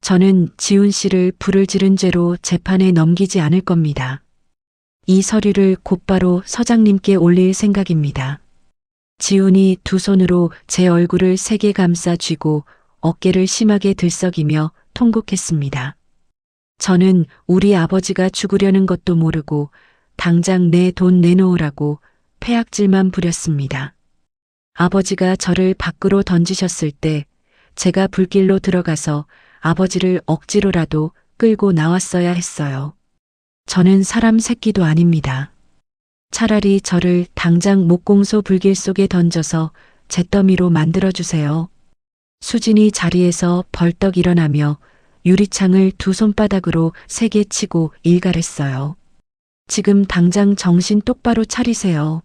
저는 지훈 씨를 불을 지른 죄로 재판에 넘기지 않을 겁니다. 이 서류를 곧바로 서장님께 올릴 생각입니다. 지훈이 두 손으로 제 얼굴을 세게 감싸 쥐고 어깨를 심하게 들썩이며 통곡했습니다. 저는 우리 아버지가 죽으려는 것도 모르고 당장 내 돈 내놓으라고 패악질만 부렸습니다. 아버지가 저를 밖으로 던지셨을 때 제가 불길로 들어가서 아버지를 억지로라도 끌고 나왔어야 했어요. 저는 사람 새끼도 아닙니다. 차라리 저를 당장 목공소 불길 속에 던져서 잿더미로 만들어주세요. 수진이 자리에서 벌떡 일어나며 유리창을 두 손바닥으로 세게 치고 일갈했어요. 지금 당장 정신 똑바로 차리세요.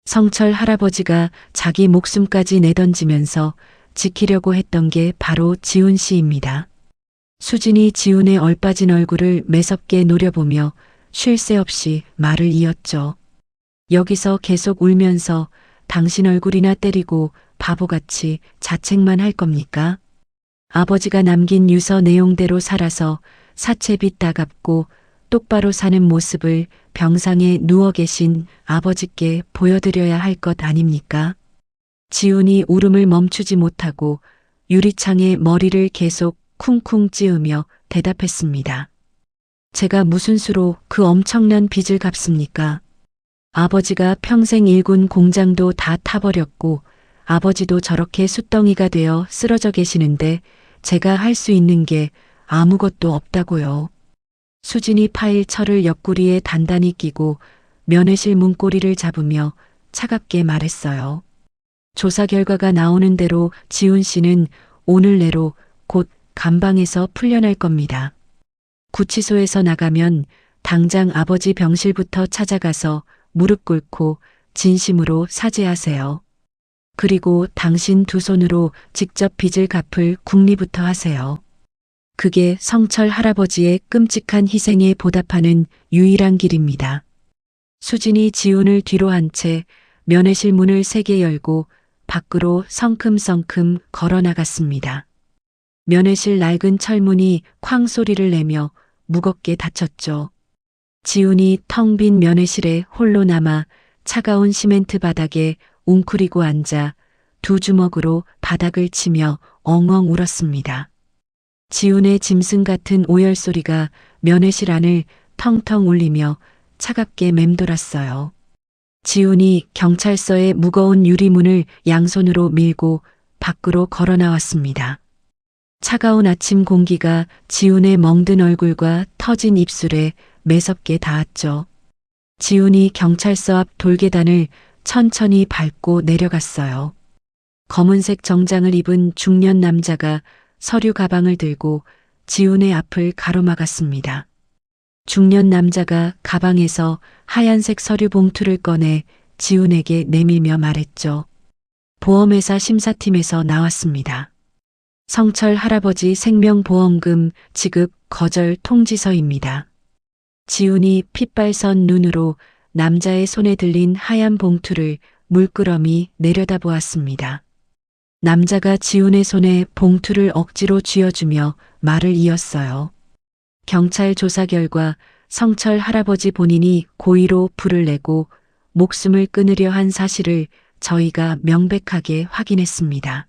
성철 할아버지가 자기 목숨까지 내던지면서 지키려고 했던 게 바로 지훈 씨입니다. 수진이 지훈의 얼빠진 얼굴을 매섭게 노려보며 쉴 새 없이 말을 이었죠. 여기서 계속 울면서 당신 얼굴이나 때리고 바보같이 자책만 할 겁니까? 아버지가 남긴 유서 내용대로 살아서 사채빚 다 갚고 똑바로 사는 모습을 병상에 누워 계신 아버지께 보여드려야 할 것 아닙니까? 지훈이 울음을 멈추지 못하고 유리창에 머리를 계속 쿵쿵 찌으며 대답했습니다. 제가 무슨 수로 그 엄청난 빚을 갚습니까? 아버지가 평생 일군 공장도 다 타버렸고 아버지도 저렇게 숫덩이가 되어 쓰러져 계시는데 제가 할 수 있는 게 아무것도 없다고요. 수진이 파일 철을 옆구리에 단단히 끼고 면회실 문고리를 잡으며 차갑게 말했어요. 조사 결과가 나오는 대로 지훈 씨는 오늘 내로 곧 감방에서 풀려날 겁니다. 구치소에서 나가면 당장 아버지 병실부터 찾아가서 무릎 꿇고 진심으로 사죄하세요. 그리고 당신 두 손으로 직접 빚을 갚을 국리부터 하세요. 그게 성철 할아버지의 끔찍한 희생에 보답하는 유일한 길입니다. 수진이 지훈을 뒤로 한 채 면회실 문을 세게 열고 밖으로 성큼성큼 걸어 나갔습니다. 면회실 낡은 철문이 쾅 소리를 내며 무겁게 닫혔죠. 지훈이 텅 빈 면회실에 홀로 남아 차가운 시멘트 바닥에 웅크리고 앉아 두 주먹으로 바닥을 치며 엉엉 울었습니다. 지훈의 짐승 같은 오열 소리가 면회실 안을 텅텅 울리며 차갑게 맴돌았어요. 지훈이 경찰서의 무거운 유리문을 양손으로 밀고 밖으로 걸어 나왔습니다. 차가운 아침 공기가 지훈의 멍든 얼굴과 터진 입술에 매섭게 닿았죠. 지훈이 경찰서 앞 돌계단을 천천히 밟고 내려갔어요. 검은색 정장을 입은 중년 남자가 서류 가방을 들고 지훈의 앞을 가로막았습니다. 중년 남자가 가방에서 하얀색 서류 봉투를 꺼내 지훈에게 내밀며 말했죠. 보험회사 심사팀에서 나왔습니다. 성철 할아버지 생명보험금 지급 거절 통지서입니다. 지훈이 핏발선 눈으로 남자의 손에 들린 하얀 봉투를 물끄러미 내려다보았습니다. 남자가 지훈의 손에 봉투를 억지로 쥐어주며 말을 이었어요. 경찰 조사 결과 성철 할아버지 본인이 고의로 불을 내고 목숨을 끊으려 한 사실을 저희가 명백하게 확인했습니다.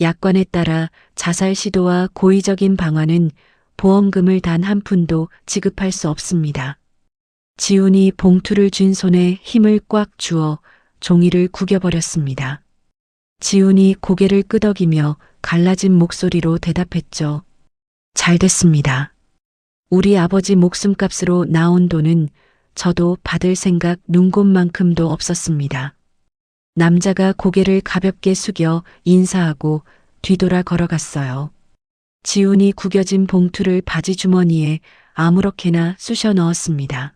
약관에 따라 자살 시도와 고의적인 방화는 보험금을 단 한 푼도 지급할 수 없습니다. 지훈이 봉투를 쥔 손에 힘을 꽉 주어 종이를 구겨버렸습니다. 지훈이 고개를 끄덕이며 갈라진 목소리로 대답했죠. 잘 됐습니다. 우리 아버지 목숨값으로 나온 돈은 저도 받을 생각 눈곱만큼도 없었습니다. 남자가 고개를 가볍게 숙여 인사하고 뒤돌아 걸어갔어요. 지훈이 구겨진 봉투를 바지 주머니에 아무렇게나 쑤셔 넣었습니다.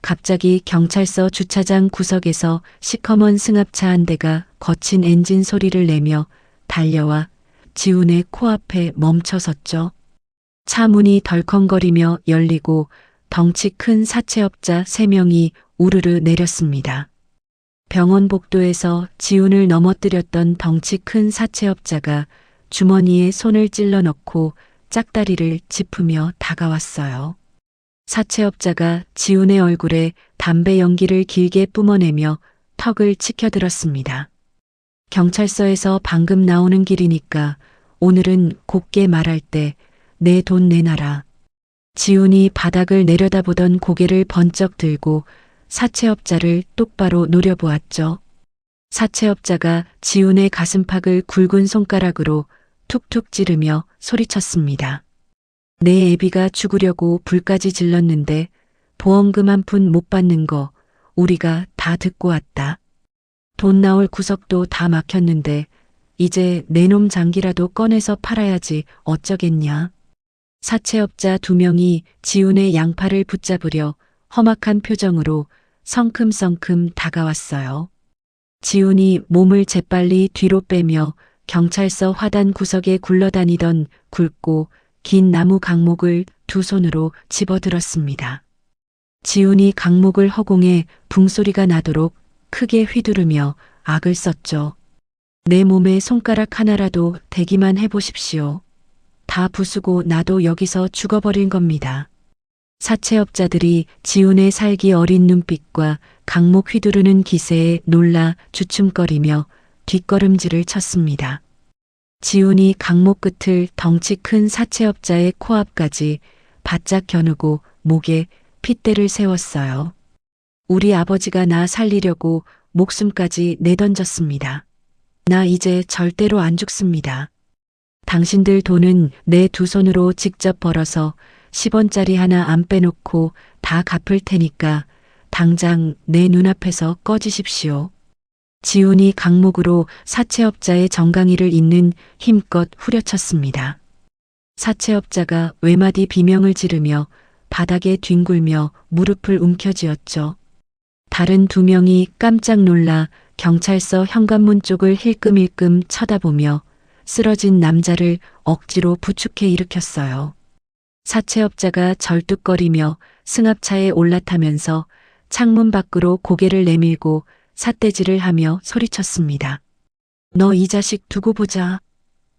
갑자기 경찰서 주차장 구석에서 시커먼 승합차 한 대가 거친 엔진 소리를 내며 달려와 지훈의 코앞에 멈춰섰죠. 차 문이 덜컹거리며 열리고 덩치 큰 사채업자 3명이 우르르 내렸습니다. 병원 복도에서 지훈을 넘어뜨렸던 덩치 큰 사채업자가 주머니에 손을 찔러 넣고 짝다리를 짚으며 다가왔어요. 사채업자가 지훈의 얼굴에 담배 연기를 길게 뿜어내며 턱을 치켜들었습니다. 경찰서에서 방금 나오는 길이니까 오늘은 곱게 말할 때 내 돈 내놔라. 지훈이 바닥을 내려다보던 고개를 번쩍 들고 사채업자를 똑바로 노려보았죠. 사채업자가 지훈의 가슴팍을 굵은 손가락으로 툭툭 찌르며 소리쳤습니다. 내 애비가 죽으려고 불까지 질렀는데 보험금 한 푼 못 받는 거 우리가 다 듣고 왔다. 돈 나올 구석도 다 막혔는데 이제 내 놈 장기라도 꺼내서 팔아야지 어쩌겠냐. 사채업자 2명이 지훈의 양팔을 붙잡으려 험악한 표정으로 성큼성큼 다가왔어요. 지훈이 몸을 재빨리 뒤로 빼며 경찰서 화단 구석에 굴러다니던 굵고 긴 나무 강목을 두 손으로 집어들었습니다. 지훈이 강목을 허공에 붕소리가 나도록 크게 휘두르며 악을 썼죠. 내 몸에 손가락 하나라도 대기만 해보십시오. 다 부수고 나도 여기서 죽어버린 겁니다. 사채업자들이 지훈의 살기 어린 눈빛과 강목 휘두르는 기세에 놀라 주춤거리며 뒷걸음질을 쳤습니다. 지훈이 강목 끝을 덩치 큰 사채업자의 코앞까지 바짝 겨누고 목에 핏대를 세웠어요. 우리 아버지가 나 살리려고 목숨까지 내던졌습니다. 나 이제 절대로 안 죽습니다. 당신들 돈은 내 두 손으로 직접 벌어서 10원짜리 하나 안 빼놓고 다 갚을 테니까 당장 내 눈앞에서 꺼지십시오. 지훈이 강목으로 사채업자의 정강이를 잇는 힘껏 후려쳤습니다. 사채업자가 외마디 비명을 지르며 바닥에 뒹굴며 무릎을 움켜쥐었죠. 다른 두 명이 깜짝 놀라 경찰서 현관문 쪽을 힐끔힐끔 쳐다보며 쓰러진 남자를 억지로 부축해 일으켰어요. 사채업자가 절뚝거리며 승합차에 올라타면서 창문 밖으로 고개를 내밀고 삿대질을 하며 소리쳤습니다. 너 이 자식 두고 보자.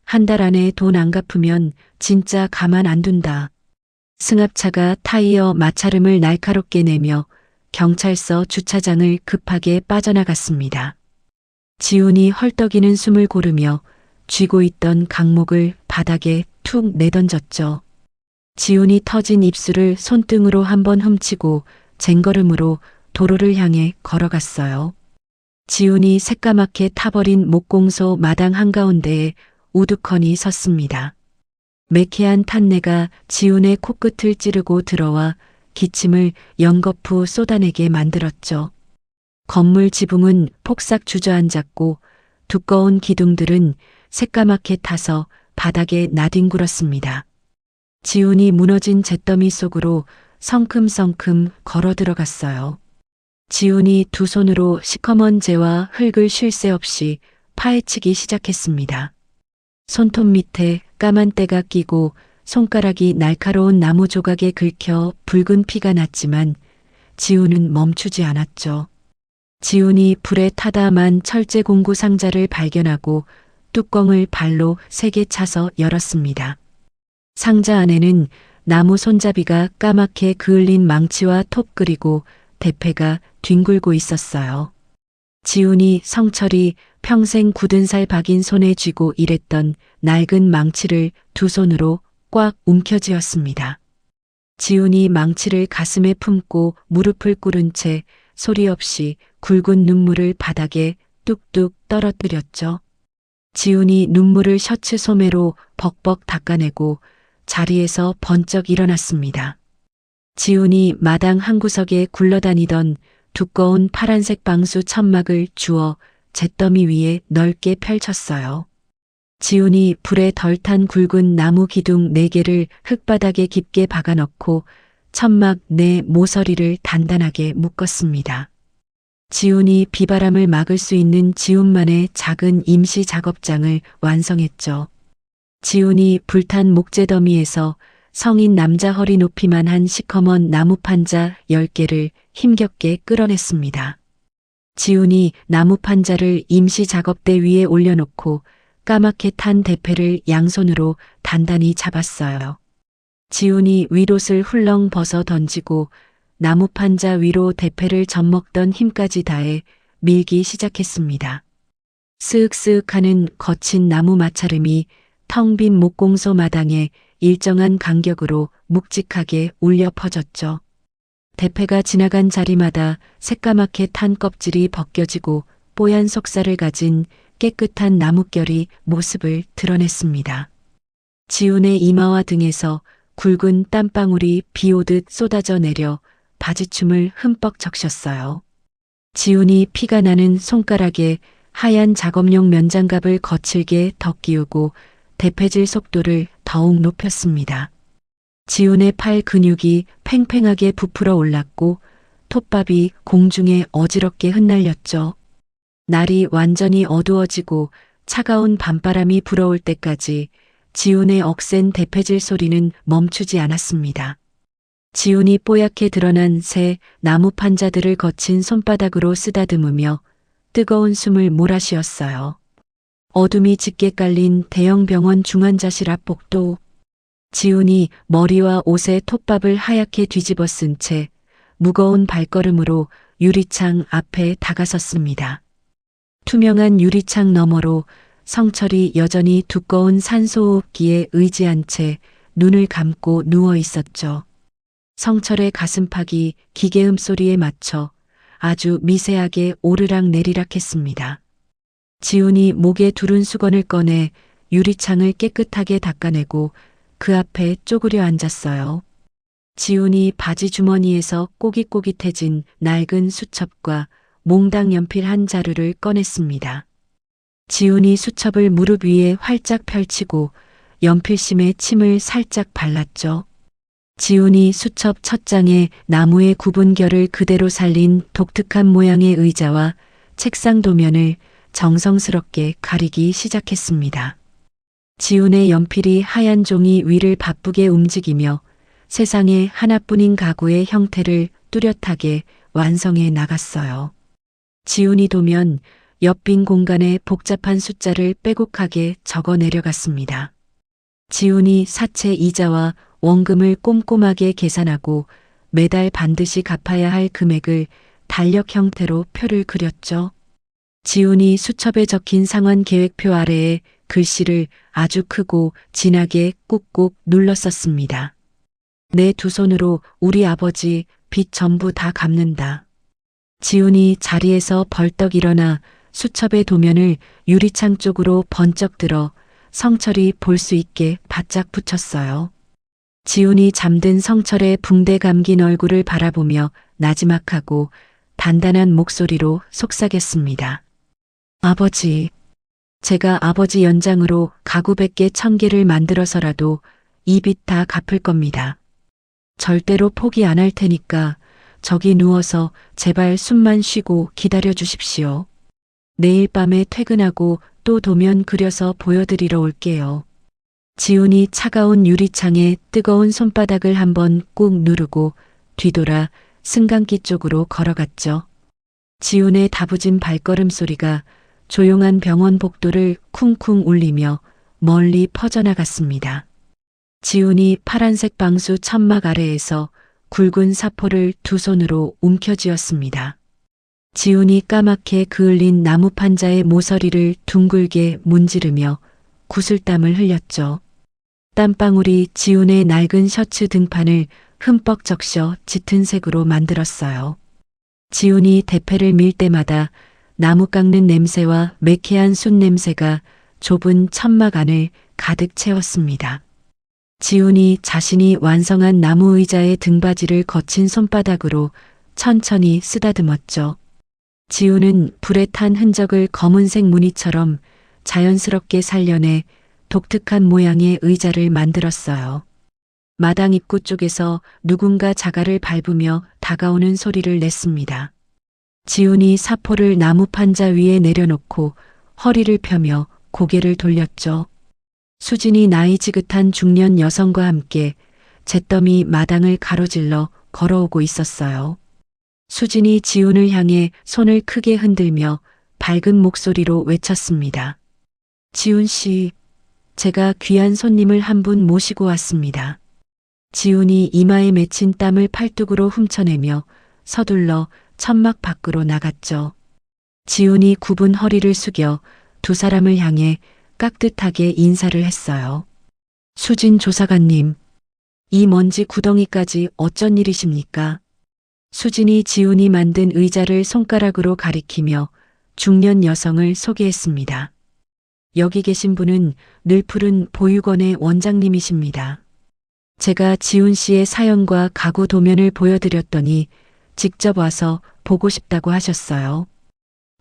한 달 안에 돈 안 갚으면 진짜 가만 안 둔다. 승합차가 타이어 마찰음을 날카롭게 내며 경찰서 주차장을 급하게 빠져나갔습니다. 지훈이 헐떡이는 숨을 고르며 쥐고 있던 강목을 바닥에 툭 내던졌죠. 지훈이 터진 입술을 손등으로 한번 훔치고 쟁걸음으로 도로를 향해 걸어갔어요. 지훈이 새까맣게 타버린 목공소 마당 한가운데에 우두커니 섰습니다. 매캐한 탄내가 지훈의 코끝을 찌르고 들어와 기침을 연거푸 쏟아내게 만들었죠. 건물 지붕은 폭삭 주저앉았고 두꺼운 기둥들은 새까맣게 타서 바닥에 나뒹굴었습니다. 지훈이 무너진 잿더미 속으로 성큼성큼 걸어 들어갔어요. 지훈이 두 손으로 시커먼 재와 흙을 쉴 새 없이 파헤치기 시작했습니다. 손톱 밑에 까만 때가 끼고 손가락이 날카로운 나무 조각에 긁혀 붉은 피가 났지만 지훈은 멈추지 않았죠. 지훈이 불에 타다만 철제 공구 상자를 발견하고 뚜껑을 발로 세게 차서 열었습니다. 상자 안에는 나무 손잡이가 까맣게 그을린 망치와 톱 그리고 대패가 뒹굴고 있었어요. 지훈이 성철이 평생 굳은 살 박인 손에 쥐고 일했던 낡은 망치를 두 손으로 꽉 움켜쥐었습니다. 지훈이 망치를 가슴에 품고 무릎을 꿇은 채 소리 없이 굵은 눈물을 바닥에 뚝뚝 떨어뜨렸죠. 지훈이 눈물을 셔츠 소매로 벅벅 닦아내고 자리에서 번쩍 일어났습니다. 지훈이 마당 한구석에 굴러다니던 두꺼운 파란색 방수 천막을 주워 잿더미 위에 넓게 펼쳤어요. 지훈이 불에 덜 탄 굵은 나무 기둥 4개를 흙바닥에 깊게 박아넣고 천막 내 모서리를 단단하게 묶었습니다. 지훈이 비바람을 막을 수 있는 지훈만의 작은 임시 작업장을 완성했죠. 지훈이 불탄 목재더미에서 성인 남자 허리 높이만 한 시커먼 나무 판자 10개를 힘겹게 끌어냈습니다. 지훈이 나무 판자를 임시 작업대 위에 올려놓고 까맣게 탄 대패를 양손으로 단단히 잡았어요. 지훈이 윗옷을 훌렁 벗어 던지고 나무 판자 위로 대패를 젖먹던 힘까지 다해 밀기 시작했습니다. 쓱쓱하는 거친 나무 마찰음이 텅 빈 목공소 마당에 일정한 간격으로 묵직하게 울려 퍼졌죠. 대패가 지나간 자리마다 새까맣게 탄 껍질이 벗겨지고 뽀얀 속살을 가진 깨끗한 나뭇결이 모습을 드러냈습니다. 지훈의 이마와 등에서 굵은 땀방울이 비오듯 쏟아져 내려 바지춤을 흠뻑 적셨어요. 지훈이 피가 나는 손가락에 하얀 작업용 면장갑을 거칠게 덧끼우고 대패질 속도를 더욱 높였습니다. 지훈의 팔 근육이 팽팽하게 부풀어 올랐고 톱밥이 공중에 어지럽게 흩날렸죠. 날이 완전히 어두워지고 차가운 밤바람이 불어올 때까지 지훈의 억센 대패질 소리는 멈추지 않았습니다. 지훈이 뽀얗게 드러난 새 나무 판자들을 거친 손바닥으로 쓰다듬으며 뜨거운 숨을 몰아쉬었어요. 어둠이 짙게 깔린 대형 병원 중환자실 앞 복도. 지훈이 머리와 옷에 톱밥을 하얗게 뒤집어 쓴 채 무거운 발걸음으로 유리창 앞에 다가섰습니다. 투명한 유리창 너머로 성철이 여전히 두꺼운 산소호흡기에 의지한 채 눈을 감고 누워 있었죠. 성철의 가슴팍이 기계음 소리에 맞춰 아주 미세하게 오르락 내리락 했습니다. 지훈이 목에 두른 수건을 꺼내 유리창을 깨끗하게 닦아내고 그 앞에 쪼그려 앉았어요. 지훈이 바지 주머니에서 꼬깃꼬깃해진 낡은 수첩과 몽당 연필 한 자루를 꺼냈습니다. 지훈이 수첩을 무릎 위에 활짝 펼치고 연필심에 침을 살짝 발랐죠. 지훈이 수첩 첫 장에 나무의 굽은 결을 그대로 살린 독특한 모양의 의자와 책상 도면을 정성스럽게 가리기 시작했습니다. 지훈의 연필이 하얀 종이 위를 바쁘게 움직이며 세상에 하나뿐인 가구의 형태를 뚜렷하게 완성해 나갔어요. 지훈이 도면 옆 빈 공간에 복잡한 숫자를 빼곡하게 적어 내려갔습니다. 지훈이 사채 이자와 원금을 꼼꼼하게 계산하고 매달 반드시 갚아야 할 금액을 달력 형태로 표를 그렸죠. 지훈이 수첩에 적힌 상환 계획표 아래에 글씨를 아주 크고 진하게 꾹꾹 눌렀었습니다. 내 두 손으로 우리 아버지 빚 전부 다 갚는다. 지훈이 자리에서 벌떡 일어나 수첩의 도면을 유리창 쪽으로 번쩍 들어 성철이 볼 수 있게 바짝 붙였어요. 지훈이 잠든 성철의 붕대 감긴 얼굴을 바라보며 나지막하고 단단한 목소리로 속삭였습니다. 아버지, 제가 아버지 연장으로 가구 100개 1000개를 만들어서라도 이 빚 다 갚을 겁니다. 절대로 포기 안 할 테니까 저기 누워서 제발 숨만 쉬고 기다려 주십시오. 내일 밤에 퇴근하고 또 도면 그려서 보여드리러 올게요. 지훈이 차가운 유리창에 뜨거운 손바닥을 한번 꾹 누르고 뒤돌아 승강기 쪽으로 걸어갔죠. 지훈의 다부진 발걸음 소리가 조용한 병원 복도를 쿵쿵 울리며 멀리 퍼져나갔습니다. 지훈이 파란색 방수 천막 아래에서 굵은 사포를 두 손으로 움켜쥐었습니다. 지훈이 까맣게 그을린 나무 판자의 모서리를 둥글게 문지르며 구슬땀을 흘렸죠. 땀방울이 지훈의 낡은 셔츠 등판을 흠뻑 적셔 짙은 색으로 만들었어요. 지훈이 대패를 밀 때마다 나무 깎는 냄새와 매캐한 숯 냄새가 좁은 천막 안을 가득 채웠습니다. 지훈이 자신이 완성한 나무 의자의 등받이를 거친 손바닥으로 천천히 쓰다듬었죠. 지훈은 불에 탄 흔적을 검은색 무늬처럼 자연스럽게 살려내 독특한 모양의 의자를 만들었어요. 마당 입구 쪽에서 누군가 자갈을 밟으며 다가오는 소리를 냈습니다. 지훈이 사포를 나무 판자 위에 내려놓고 허리를 펴며 고개를 돌렸죠. 수진이 나이 지긋한 중년 여성과 함께 잿더미 마당을 가로질러 걸어오고 있었어요. 수진이 지훈을 향해 손을 크게 흔들며 밝은 목소리로 외쳤습니다. 지훈 씨, 제가 귀한 손님을 한 분 모시고 왔습니다. 지훈이 이마에 맺힌 땀을 팔뚝으로 훔쳐내며 서둘러 천막 밖으로 나갔죠. 지훈이 굽은 허리를 숙여 두 사람을 향해 깍듯하게 인사를 했어요. 수진 조사관님, 이 먼지 구덩이까지 어쩐 일이십니까? 수진이 지훈이 만든 의자를 손가락으로 가리키며 중년 여성을 소개했습니다. 여기 계신 분은 늘푸른 보육원의 원장님이십니다. 제가 지훈 씨의 사연과 가구 도면을 보여드렸더니 직접 와서 보고 싶다고 하셨어요.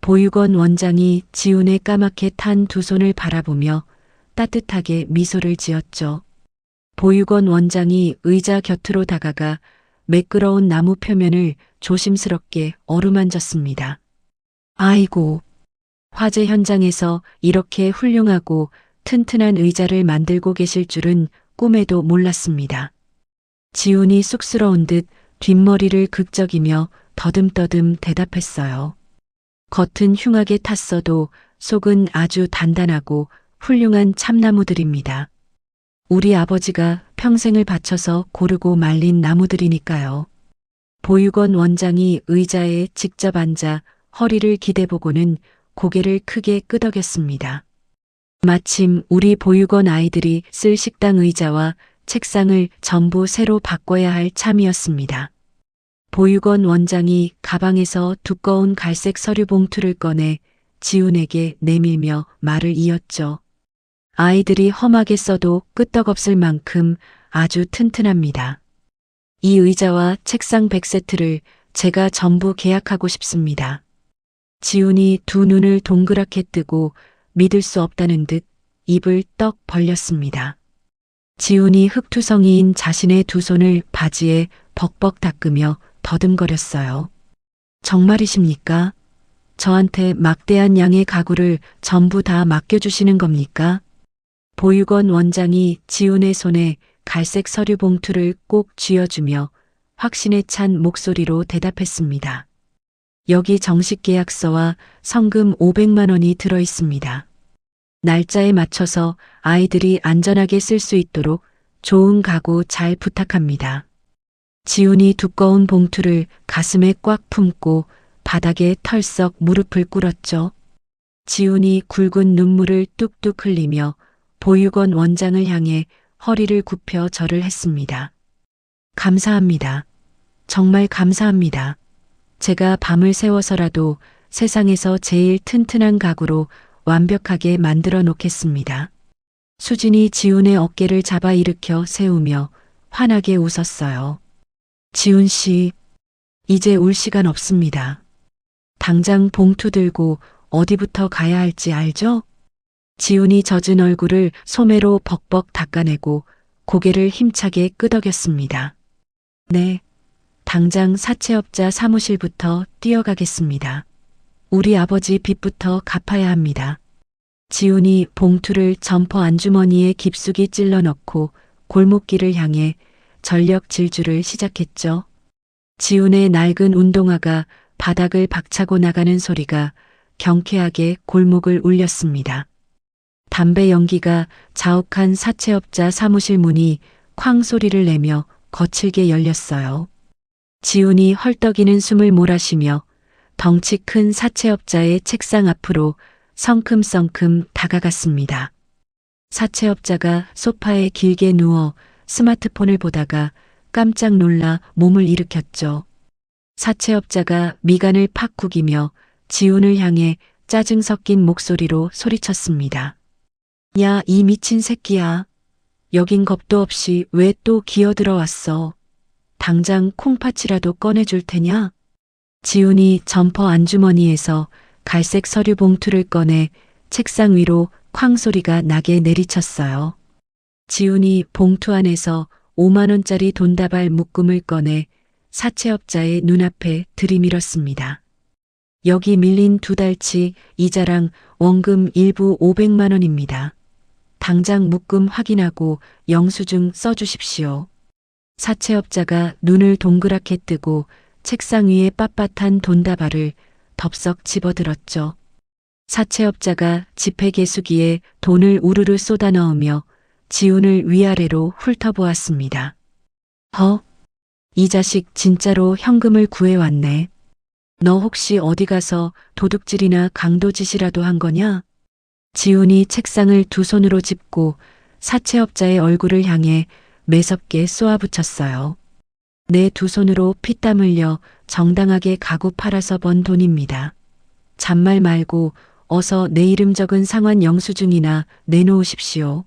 보육원 원장이 지훈의 까맣게 탄 두 손을 바라보며 따뜻하게 미소를 지었죠. 보육원 원장이 의자 곁으로 다가가 매끄러운 나무 표면을 조심스럽게 어루만졌습니다. 아이고, 화재 현장에서 이렇게 훌륭하고 튼튼한 의자를 만들고 계실 줄은 꿈에도 몰랐습니다. 지훈이 쑥스러운 듯 뒷머리를 극적이며 더듬더듬 대답했어요. 겉은 흉하게 탔어도 속은 아주 단단하고 훌륭한 참나무들입니다. 우리 아버지가 평생을 바쳐서 고르고 말린 나무들이니까요. 보육원 원장이 의자에 직접 앉아 허리를 기대보고는 고개를 크게 끄덕였습니다. 마침 우리 보육원 아이들이 쓸 식당 의자와 책상을 전부 새로 바꿔야 할 참이었습니다. 보육원 원장이 가방에서 두꺼운 갈색 서류 봉투를 꺼내 지훈에게 내밀며 말을 이었죠. 아이들이 험하게 써도 끄떡없을 만큼 아주 튼튼합니다. 이 의자와 책상 100세트를 제가 전부 계약하고 싶습니다. 지훈이 두 눈을 동그랗게 뜨고 믿을 수 없다는 듯 입을 떡 벌렸습니다. 지훈이 흙투성이인 자신의 두 손을 바지에 벅벅 닦으며 더듬거렸어요. 정말이십니까? 저한테 막대한 양의 가구를 전부 다 맡겨주시는 겁니까? 보육원 원장이 지훈의 손에 갈색 서류 봉투를 꼭 쥐어주며 확신에 찬 목소리로 대답했습니다. 여기 정식 계약서와 성금 500만 원이 들어 있습니다. 날짜에 맞춰서 아이들이 안전하게 쓸 수 있도록 좋은 가구 잘 부탁합니다. 지훈이 두꺼운 봉투를 가슴에 꽉 품고 바닥에 털썩 무릎을 꿇었죠. 지훈이 굵은 눈물을 뚝뚝 흘리며 보육원 원장을 향해 허리를 굽혀 절을 했습니다. 감사합니다. 정말 감사합니다. 제가 밤을 새워서라도 세상에서 제일 튼튼한 가구로 완벽하게 만들어 놓겠습니다. 수진이 지훈의 어깨를 잡아 일으켜 세우며 환하게 웃었어요. 지훈 씨, 이제 울 시간 없습니다. 당장 봉투 들고 어디부터 가야 할지 알죠? 지훈이 젖은 얼굴을 소매로 벅벅 닦아내고 고개를 힘차게 끄덕였습니다. 네, 당장 사채업자 사무실부터 뛰어가겠습니다. 우리 아버지 빚부터 갚아야 합니다. 지훈이 봉투를 점퍼 안주머니에 깊숙이 찔러 넣고 골목길을 향해 전력 질주를 시작했죠. 지훈의 낡은 운동화가 바닥을 박차고 나가는 소리가 경쾌하게 골목을 울렸습니다. 담배 연기가 자욱한 사채업자 사무실 문이 쾅 소리를 내며 거칠게 열렸어요. 지훈이 헐떡이는 숨을 몰아쉬며 덩치 큰 사채업자의 책상 앞으로 성큼성큼 다가갔습니다. 사채업자가 소파에 길게 누워 스마트폰을 보다가 깜짝 놀라 몸을 일으켰죠. 사채업자가 미간을 팍 구기며 지훈을 향해 짜증 섞인 목소리로 소리쳤습니다. 야, 이 미친 새끼야. 여긴 겁도 없이 왜 또 기어들어왔어. 당장 콩팥이라도 꺼내줄 테냐? 지훈이 점퍼 안주머니에서 갈색 서류 봉투를 꺼내 책상 위로 쾅 소리가 나게 내리쳤어요. 지훈이 봉투 안에서 5만 원짜리 돈다발 묶음을 꺼내 사채업자의 눈앞에 들이밀었습니다. 여기 밀린 2달치 이자랑 원금 일부 500만 원입니다. 당장 묶음 확인하고 영수증 써주십시오. 사채업자가 눈을 동그랗게 뜨고 책상 위에 빳빳한 돈다발을 덥석 집어들었죠. 사채업자가 지폐 개수기에 돈을 우르르 쏟아 넣으며 지훈을 위아래로 훑어보았습니다. 이 자식 진짜로 현금을 구해왔네. 너 혹시 어디 가서 도둑질이나 강도짓이라도 한 거냐? 지훈이 책상을 두 손으로 짚고 사채업자의 얼굴을 향해 매섭게 쏘아붙였어요. 내 두 손으로 피땀 흘려 정당하게 가구 팔아서 번 돈입니다. 잔말 말고 어서 내 이름 적은 상환 영수증이나 내놓으십시오.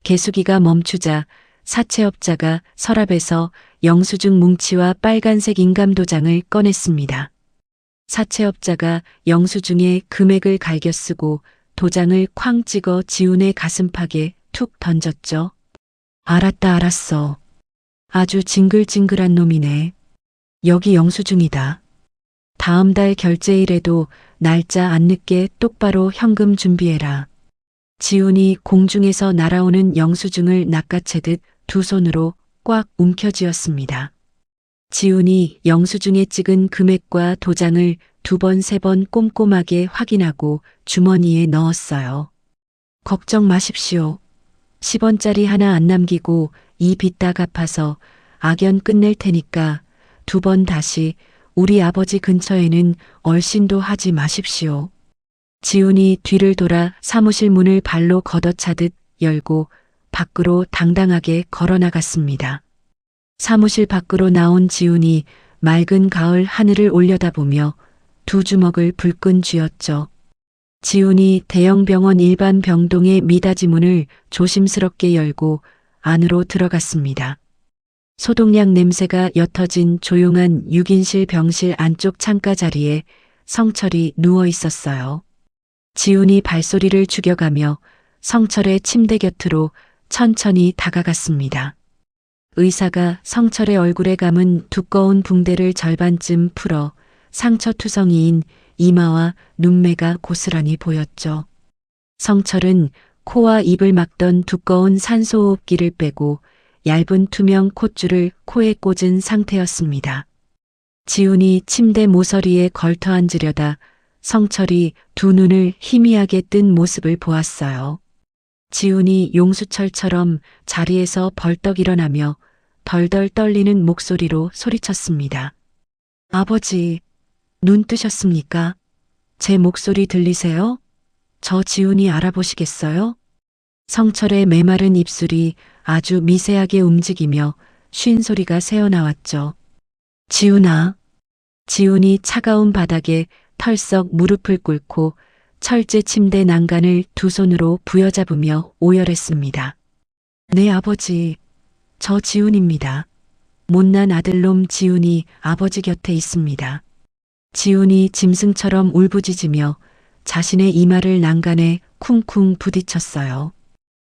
개수기가 멈추자 사채업자가 서랍에서 영수증 뭉치와 빨간색 인감도장을 꺼냈습니다. 사채업자가 영수증에 금액을 갈겨 쓰고 도장을 쾅 찍어 지훈의 가슴팍에 툭 던졌죠. 알았어. 아주 징글징글한 놈이네. 여기 영수증이다. 다음 달 결제일에도 날짜 안 늦게 똑바로 현금 준비해라. 지훈이 공중에서 날아오는 영수증을 낚아채듯 두 손으로 꽉 움켜쥐었습니다. 지훈이 영수증에 찍은 금액과 도장을 2번, 3번 꼼꼼하게 확인하고 주머니에 넣었어요. 걱정 마십시오. 10원짜리 하나 안 남기고 이 빚 다 갚아서 악연 끝낼 테니까 2번 다시 우리 아버지 근처에는 얼씬도 하지 마십시오. 지훈이 뒤를 돌아 사무실 문을 발로 걷어차듯 열고 밖으로 당당하게 걸어 나갔습니다. 사무실 밖으로 나온 지훈이 맑은 가을 하늘을 올려다보며 두 주먹을 불끈 쥐었죠. 지훈이 대형 병원 일반 병동의 미닫이 문을 조심스럽게 열고 안으로 들어갔습니다. 소독약 냄새가 옅어진 조용한 6인실 병실 안쪽 창가 자리에 성철이 누워 있었어요. 지훈이 발소리를 죽여가며 성철의 침대 곁으로 천천히 다가갔습니다. 의사가 성철의 얼굴에 감은 두꺼운 붕대를 절반쯤 풀어 상처투성이인 이마와 눈매가 고스란히 보였죠. 성철은 코와 입을 막던 두꺼운 산소호흡기를 빼고 얇은 투명 콧줄을 코에 꽂은 상태였습니다. 지훈이 침대 모서리에 걸터 앉으려다 성철이 두 눈을 희미하게 뜬 모습을 보았어요. 지훈이 용수철처럼 자리에서 벌떡 일어나며 덜덜 떨리는 목소리로 소리쳤습니다. 아버지, 눈 뜨셨습니까? 제 목소리 들리세요? 저 지훈이 알아보시겠어요? 성철의 메마른 입술이 아주 미세하게 움직이며 쉰 소리가 새어나왔죠. 지훈아. 지훈이 차가운 바닥에 털썩 무릎을 꿇고 철제 침대 난간을 두 손으로 부여잡으며 오열했습니다. 네, 아버지. 저 지훈입니다. 못난 아들놈 지훈이 아버지 곁에 있습니다. 지훈이 짐승처럼 울부짖으며 자신의 이마를 난간에 쿵쿵 부딪혔어요.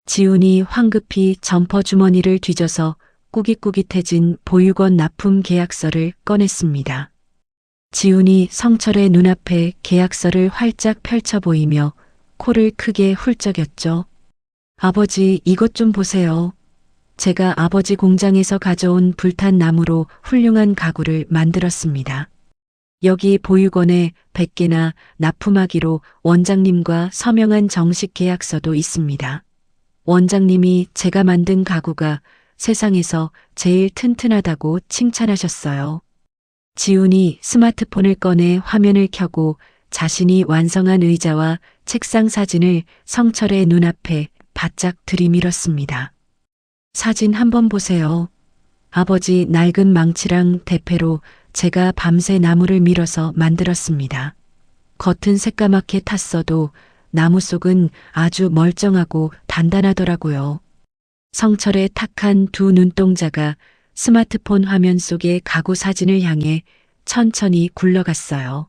지훈이 황급히 점퍼 주머니를 뒤져서 꾸깃꾸깃해진 보육원 납품 계약서를 꺼냈습니다. 지훈이 성철의 눈앞에 계약서를 활짝 펼쳐 보이며 코를 크게 훌쩍였죠. 아버지, 이것 좀 보세요. 제가 아버지 공장에서 가져온 불탄 나무로 훌륭한 가구를 만들었습니다. 여기 보육원에 100개나 납품하기로 원장님과 서명한 정식 계약서도 있습니다. 원장님이 제가 만든 가구가 세상에서 제일 튼튼하다고 칭찬하셨어요. 지훈이 스마트폰을 꺼내 화면을 켜고 자신이 완성한 의자와 책상 사진을 성철의 눈앞에 바짝 들이밀었습니다. 사진 한번 보세요. 아버지 낡은 망치랑 대패로 제가 밤새 나무를 밀어서 만들었습니다. 겉은 새까맣게 탔어도 나무 속은 아주 멀쩡하고 단단하더라고요. 성철의 탁한 두 눈동자가 스마트폰 화면 속의 가구 사진을 향해 천천히 굴러갔어요.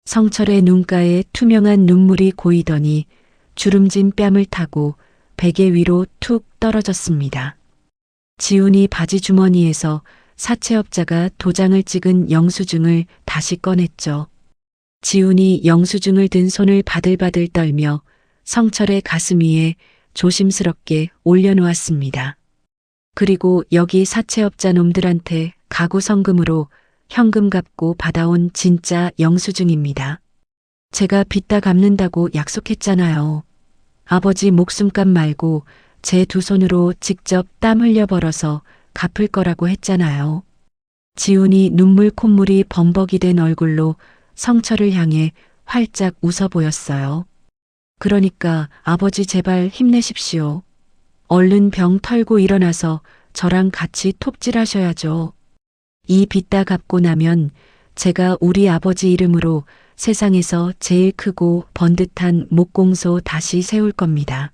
성철의 눈가에 투명한 눈물이 고이더니 주름진 뺨을 타고 베개 위로 툭 떨어졌습니다. 지훈이 바지 주머니에서 사채업자가 도장을 찍은 영수증을 다시 꺼냈죠. 지훈이 영수증을 든 손을 바들바들 떨며 성철의 가슴 위에 조심스럽게 올려놓았습니다. 그리고 여기 사채업자 놈들한테 가구 성금으로 현금 갚고 받아온 진짜 영수증입니다. 제가 빚 다 갚는다고 약속했잖아요. 아버지 목숨값 말고 제 두 손으로 직접 땀 흘려 벌어서 갚을 거라고 했잖아요. 지훈이 눈물 콧물이 범벅이 된 얼굴로 성철을 향해 활짝 웃어 보였어요. 그러니까 아버지 제발 힘내십시오. 얼른 병 털고 일어나서 저랑 같이 톱질하셔야죠. 이 빚 다 갚고 나면 제가 우리 아버지 이름으로 세상에서 제일 크고 번듯한 목공소 다시 세울 겁니다.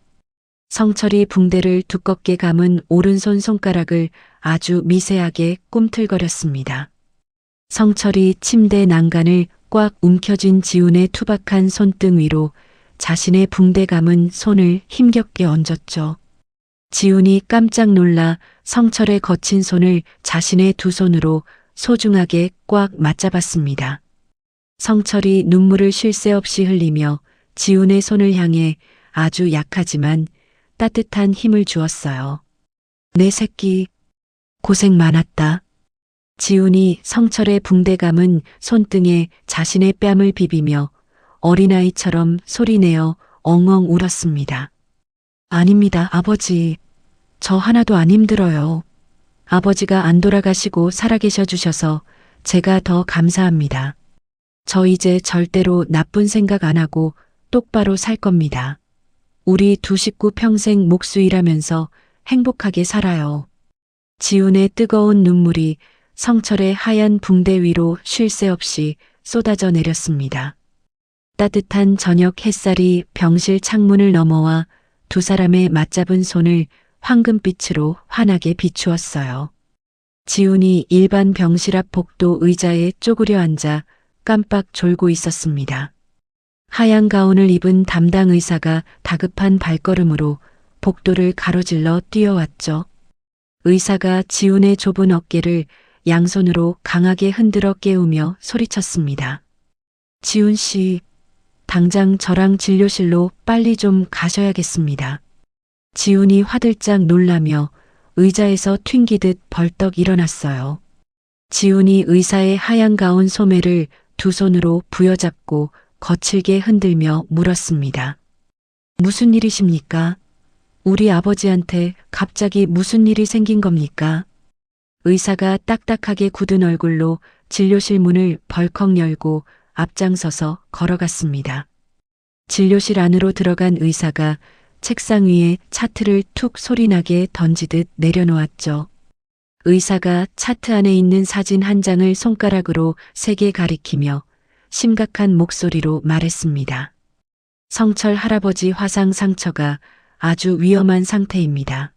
성철이 붕대를 두껍게 감은 오른손 손가락을 아주 미세하게 꿈틀거렸습니다. 성철이 침대 난간을 꽉 움켜쥔 지훈의 투박한 손등 위로 자신의 붕대 감은 손을 힘겹게 얹었죠. 지훈이 깜짝 놀라 성철의 거친 손을 자신의 두 손으로 소중하게 꽉 맞잡았습니다. 성철이 눈물을 쉴 새 없이 흘리며 지훈의 손을 향해 아주 약하지만 따뜻한 힘을 주었어요. 내 새끼, 고생 많았다. 지훈이 성철의 붕대 감은 손등에 자신의 뺨을 비비며 어린아이처럼 소리내어 엉엉 울었습니다. 아닙니다, 아버지. 저 하나도 안 힘들어요. 아버지가 안 돌아가시고 살아계셔 주셔서 제가 더 감사합니다. 저 이제 절대로 나쁜 생각 안 하고 똑바로 살 겁니다. 우리 두 식구 평생 목수일하면서 행복하게 살아요. 지훈의 뜨거운 눈물이 성철의 하얀 붕대 위로 쉴 새 없이 쏟아져 내렸습니다. 따뜻한 저녁 햇살이 병실 창문을 넘어와 두 사람의 맞잡은 손을 황금빛으로 환하게 비추었어요. 지훈이 일반 병실 앞 복도 의자에 쪼그려 앉아 깜빡 졸고 있었습니다. 하얀 가운을 입은 담당 의사가 다급한 발걸음으로 복도를 가로질러 뛰어왔죠. 의사가 지훈의 좁은 어깨를 양손으로 강하게 흔들어 깨우며 소리쳤습니다. 지훈 씨, 당장 저랑 진료실로 빨리 좀 가셔야겠습니다. 지훈이 화들짝 놀라며 의자에서 튕기듯 벌떡 일어났어요. 지훈이 의사의 하얀 가운 소매를 두 손으로 부여잡고 거칠게 흔들며 물었습니다. 무슨 일이십니까? 우리 아버지한테 갑자기 무슨 일이 생긴 겁니까? 의사가 딱딱하게 굳은 얼굴로 진료실 문을 벌컥 열고 앞장서서 걸어갔습니다. 진료실 안으로 들어간 의사가 책상 위에 차트를 툭 소리나게 던지듯 내려놓았죠. 의사가 차트 안에 있는 사진 한 장을 손가락으로 세게 가리키며 심각한 목소리로 말했습니다. 성철 할아버지 화상 상처가 아주 위험한 상태입니다.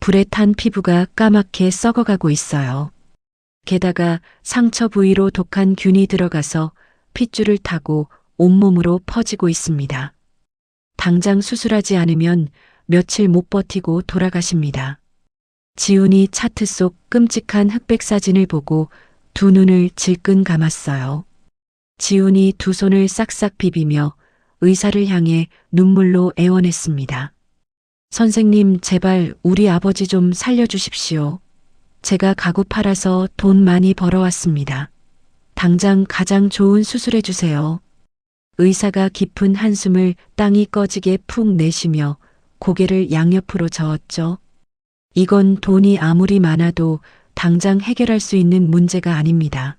불에 탄 피부가 까맣게 썩어가고 있어요. 게다가 상처 부위로 독한 균이 들어가서 핏줄을 타고 온몸으로 퍼지고 있습니다. 당장 수술하지 않으면 며칠 못 버티고 돌아가십니다. 지훈이 차트 속 끔찍한 흑백 사진을 보고 두 눈을 질끈 감았어요. 지훈이 두 손을 싹싹 비비며 의사를 향해 눈물로 애원했습니다. 선생님, 제발 우리 아버지 좀 살려주십시오. 제가 가구 팔아서 돈 많이 벌어왔습니다. 당장 가장 좋은 수술해 주세요. 의사가 깊은 한숨을 땅이 꺼지게 푹 내쉬며 고개를 양옆으로 저었죠. 이건 돈이 아무리 많아도 당장 해결할 수 있는 문제가 아닙니다.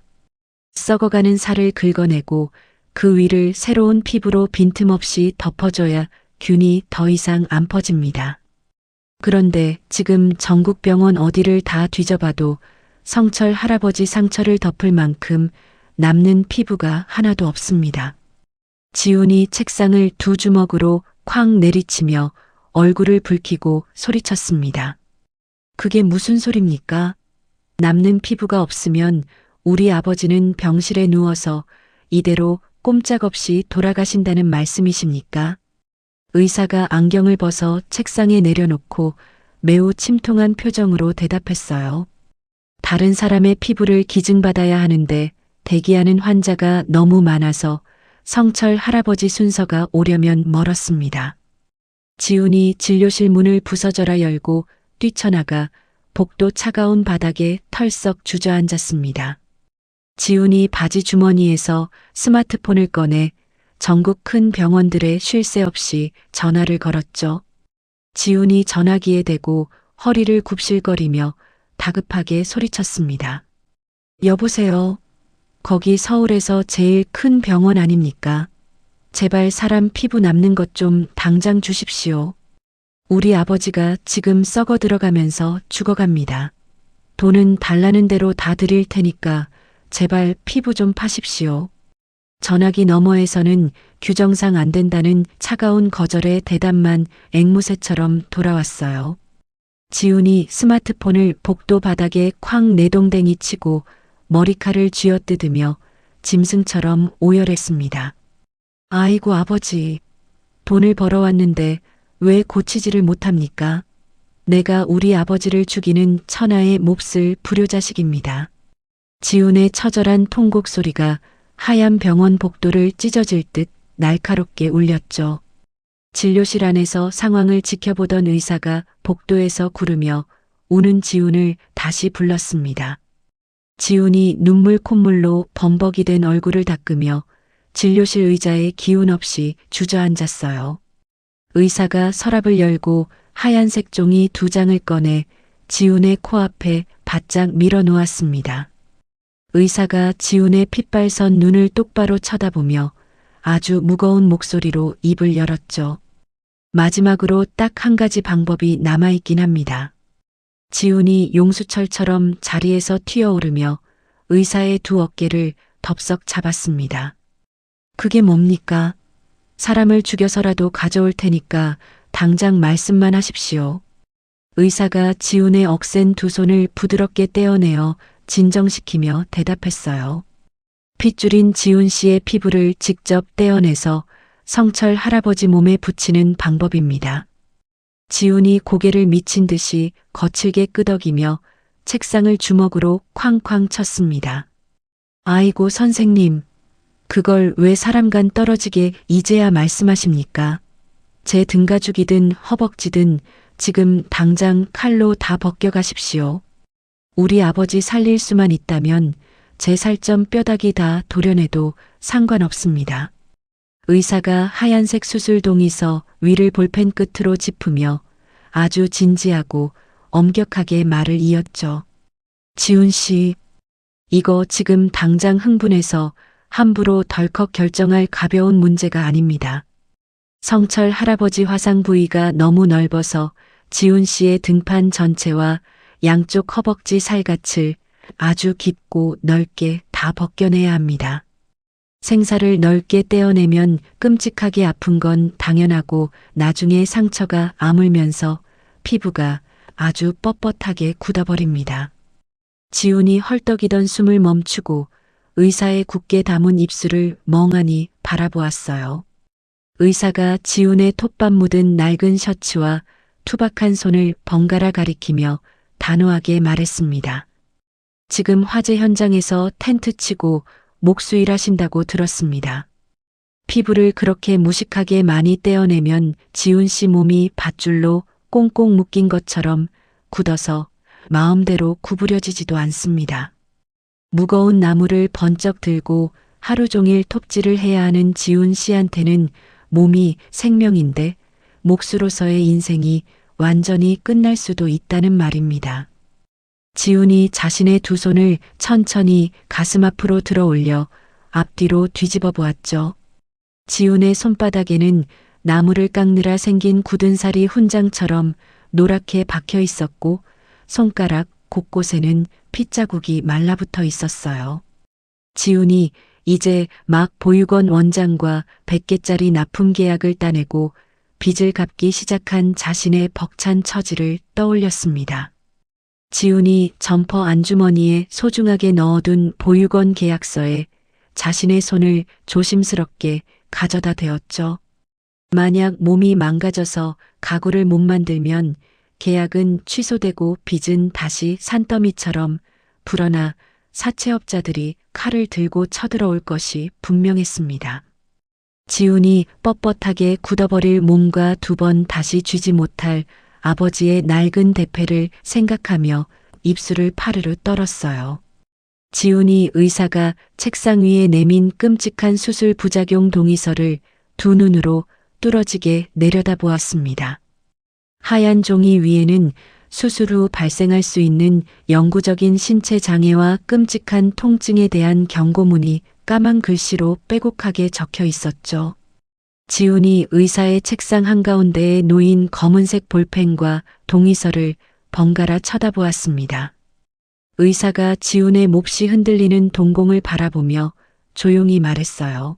썩어가는 살을 긁어내고 그 위를 새로운 피부로 빈틈없이 덮어줘야 균이 더 이상 안 퍼집니다. 그런데 지금 전국 병원 어디를 다 뒤져봐도 성철 할아버지 상처를 덮을 만큼 남는 피부가 하나도 없습니다. 지훈이 책상을 두 주먹으로 쾅 내리치며 얼굴을 붉히고 소리쳤습니다. 그게 무슨 소립니까? 남는 피부가 없으면 우리 아버지는 병실에 누워서 이대로 꼼짝없이 돌아가신다는 말씀이십니까? 의사가 안경을 벗어 책상에 내려놓고 매우 침통한 표정으로 대답했어요. 다른 사람의 피부를 기증받아야 하는데 대기하는 환자가 너무 많아서 성철 할아버지 순서가 오려면 멀었습니다. 지훈이 진료실 문을 부서져라 열고 뛰쳐나가 복도 차가운 바닥에 털썩 주저앉았습니다. 지훈이 바지 주머니에서 스마트폰을 꺼내 전국 큰 병원들에 쉴 새 없이 전화를 걸었죠. 지훈이 전화기에 대고 허리를 굽실거리며 다급하게 소리쳤습니다. 여보세요. 거기 서울에서 제일 큰 병원 아닙니까? 제발 사람 피부 남는 것 좀 당장 주십시오. 우리 아버지가 지금 썩어 들어가면서 죽어갑니다. 돈은 달라는 대로 다 드릴 테니까 제발 피부 좀 파십시오. 전화기 너머에서는 규정상 안 된다는 차가운 거절의 대답만 앵무새처럼 돌아왔어요. 지훈이 스마트폰을 복도 바닥에 쾅 내동댕이 치고 머리칼을 쥐어뜯으며 짐승처럼 오열했습니다. 아이고 아버지, 돈을 벌어왔는데 왜 고치지를 못합니까? 내가 우리 아버지를 죽이는 천하의 몹쓸 불효자식입니다. 지훈의 처절한 통곡 소리가 하얀 병원 복도를 찢어질 듯 날카롭게 울렸죠. 진료실 안에서 상황을 지켜보던 의사가 복도에서 구르며 우는 지훈을 다시 불렀습니다. 지훈이 눈물 콧물로 범벅이 된 얼굴을 닦으며 진료실 의자에 기운 없이 주저앉았어요. 의사가 서랍을 열고 하얀색 종이 두 장을 꺼내 지훈의 코앞에 바짝 밀어 놓았습니다. 의사가 지훈의 핏발선 눈을 똑바로 쳐다보며 아주 무거운 목소리로 입을 열었죠. 마지막으로 딱 한 가지 방법이 남아있긴 합니다. 지훈이 용수철처럼 자리에서 튀어오르며 의사의 두 어깨를 덥석 잡았습니다. 그게 뭡니까? 사람을 죽여서라도 가져올 테니까 당장 말씀만 하십시오. 의사가 지훈의 억센 두 손을 부드럽게 떼어내어 진정시키며 대답했어요. 핏줄인 지훈 씨의 피부를 직접 떼어내서 성철 할아버지 몸에 붙이는 방법입니다. 지훈이 고개를 미친 듯이 거칠게 끄덕이며 책상을 주먹으로 쾅쾅 쳤습니다. 아이고 선생님, 그걸 왜 사람간 떨어지게 이제야 말씀하십니까? 제 등가죽이든 허벅지든 지금 당장 칼로 다 벗겨가십시오. 우리 아버지 살릴 수만 있다면 제 살점 뼈다귀 다 도려내도 상관없습니다. 의사가 하얀색 수술 동이서 위를 볼펜 끝으로 짚으며 아주 진지하고 엄격하게 말을 이었죠. 지훈 씨, 이거 지금 당장 흥분해서 함부로 덜컥 결정할 가벼운 문제가 아닙니다. 성철 할아버지 화상 부위가 너무 넓어서 지훈 씨의 등판 전체와 양쪽 허벅지 살갗을 아주 깊고 넓게 다 벗겨내야 합니다. 생사를 넓게 떼어내면 끔찍하게 아픈 건 당연하고 나중에 상처가 아물면서 피부가 아주 뻣뻣하게 굳어버립니다. 지훈이 헐떡이던 숨을 멈추고 의사의 굳게 담은 입술을 멍하니 바라보았어요. 의사가 지훈의 톱밥 묻은 낡은 셔츠와 투박한 손을 번갈아 가리키며 단호하게 말했습니다. 지금 화재 현장에서 텐트 치고 목수일 하신다고 들었습니다. 피부를 그렇게 무식하게 많이 떼어내면 지훈 씨 몸이 밧줄로 꽁꽁 묶인 것처럼 굳어서 마음대로 구부려지지도 않습니다. 무거운 나무를 번쩍 들고 하루 종일 톱질을 해야 하는 지훈 씨한테는 몸이 생명인데 목수로서의 인생이 완전히 끝날 수도 있다는 말입니다. 지훈이 자신의 두 손을 천천히 가슴 앞으로 들어 올려 앞뒤로 뒤집어 보았죠. 지훈의 손바닥에는 나무를 깎느라 생긴 굳은 살이 훈장처럼 노랗게 박혀 있었고 손가락 곳곳에는 핏자국이 말라붙어 있었어요. 지훈이 이제 막 보육원 원장과 100개짜리 납품 계약을 따내고 빚을 갚기 시작한 자신의 벅찬 처지를 떠올렸습니다. 지훈이 점퍼 안주머니에 소중하게 넣어둔 보육원 계약서에 자신의 손을 조심스럽게 가져다 대었죠. 만약 몸이 망가져서 가구를 못 만들면 계약은 취소되고 빚은 다시 산더미처럼 불어나 사채업자들이 칼을 들고 쳐들어올 것이 분명했습니다. 지훈이 뻣뻣하게 굳어버릴 몸과 두 번 다시 쥐지 못할 아버지의 낡은 대패를 생각하며 입술을 파르르 떨었어요. 지훈이 의사가 책상 위에 내민 끔찍한 수술 부작용 동의서를 두 눈으로 뚫어지게 내려다보았습니다. 하얀 종이 위에는 수술 후 발생할 수 있는 영구적인 신체 장애와 끔찍한 통증에 대한 경고문이 까만 글씨로 빼곡하게 적혀 있었죠. 지훈이 의사의 책상 한가운데에 놓인 검은색 볼펜과 동의서를 번갈아 쳐다보았습니다. 의사가 지훈의 몹시 흔들리는 동공을 바라보며 조용히 말했어요.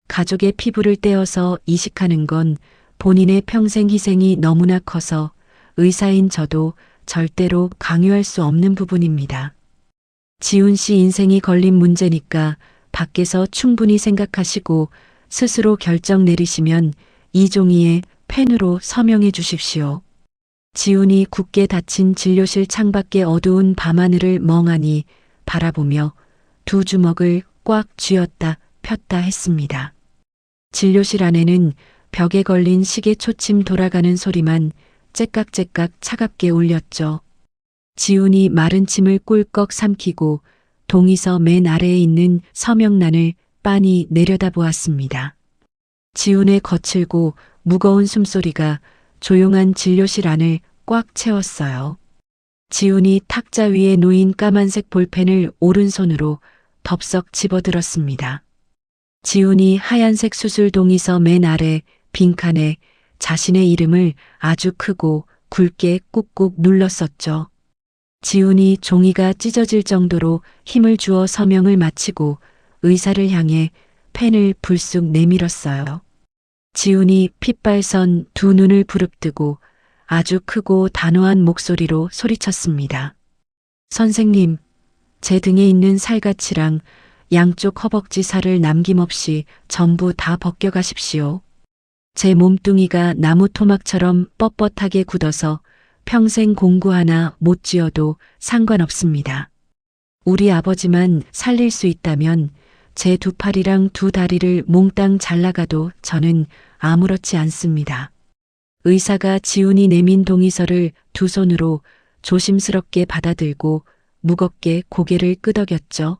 가족의 피부를 떼어서 이식하는 건 본인의 평생 희생이 너무나 커서 의사인 저도 절대로 강요할 수 없는 부분입니다. 지훈 씨 인생이 걸린 문제니까 밖에서 충분히 생각하시고 스스로 결정 내리시면 이 종이에 펜으로 서명해 주십시오. 지훈이 굳게 닫힌 진료실 창밖의 어두운 밤하늘을 멍하니 바라보며 두 주먹을 꽉 쥐었다 폈다 했습니다. 진료실 안에는 벽에 걸린 시계 초침 돌아가는 소리만 째깍째깍 차갑게 울렸죠. 지훈이 마른 침을 꿀꺽 삼키고 동의서 맨 아래에 있는 서명란을 빤히 내려다보았습니다. 지훈의 거칠고 무거운 숨소리가 조용한 진료실 안을 꽉 채웠어요. 지훈이 탁자 위에 놓인 까만색 볼펜을 오른손으로 덥석 집어들었습니다. 지훈이 하얀색 수술 동의서 맨 아래 빈칸에 자신의 이름을 아주 크고 굵게 꾹꾹 눌렀었죠. 지훈이 종이가 찢어질 정도로 힘을 주어 서명을 마치고 의사를 향해 펜을 불쑥 내밀었어요. 지훈이 핏발선 두 눈을 부릅뜨고 아주 크고 단호한 목소리로 소리쳤습니다. 선생님, 제 등에 있는 살갗이랑 양쪽 허벅지 살을 남김없이 전부 다 벗겨가십시오. 제 몸뚱이가 나무 토막처럼 뻣뻣하게 굳어서 평생 공구 하나 못 지어도 상관없습니다. 우리 아버지만 살릴 수 있다면 제 두 팔이랑 두 다리를 몽땅 잘라가도 저는 아무렇지 않습니다. 의사가 지훈이 내민 동의서를 두 손으로 조심스럽게 받아들고 무겁게 고개를 끄덕였죠.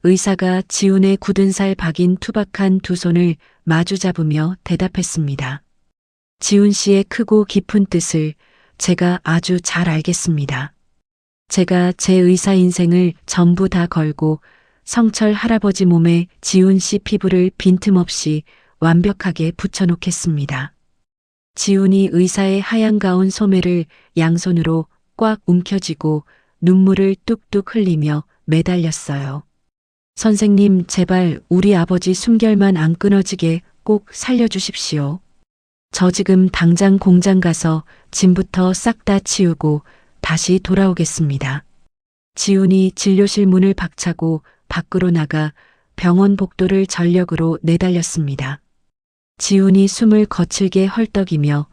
의사가 지훈의 굳은 살 박인 투박한 두 손을 마주 잡으며 대답했습니다. 지훈 씨의 크고 깊은 뜻을 제가 아주 잘 알겠습니다. 제가 제 의사 인생을 전부 다 걸고 성철 할아버지 몸에 지훈 씨 피부를 빈틈없이 완벽하게 붙여놓겠습니다. 지훈이 의사의 하얀 가운 소매를 양손으로 꽉 움켜쥐고 눈물을 뚝뚝 흘리며 매달렸어요. 선생님, 제발 우리 아버지 숨결만 안 끊어지게 꼭 살려주십시오. 저 지금 당장 공장 가서 짐부터 싹 다 치우고 다시 돌아오겠습니다. 지훈이 진료실 문을 박차고 밖으로 나가 병원 복도를 전력으로 내달렸습니다. 지훈이 숨을 거칠게 헐떡이며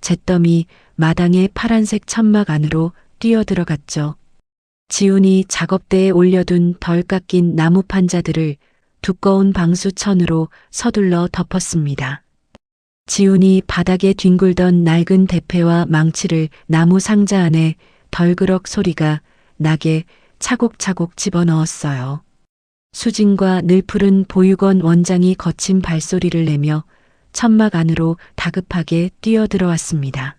잿더미 마당의 파란색 천막 안으로 뛰어들어갔죠. 지훈이 작업대에 올려둔 덜 깎인 나무 판자들을 두꺼운 방수천으로 서둘러 덮었습니다. 지훈이 바닥에 뒹굴던 낡은 대패와 망치를 나무 상자 안에 덜그럭 소리가 나게 차곡차곡 집어넣었어요. 수진과 늘푸른 보육원 원장이 거친 발소리를 내며 천막 안으로 다급하게 뛰어들어왔습니다.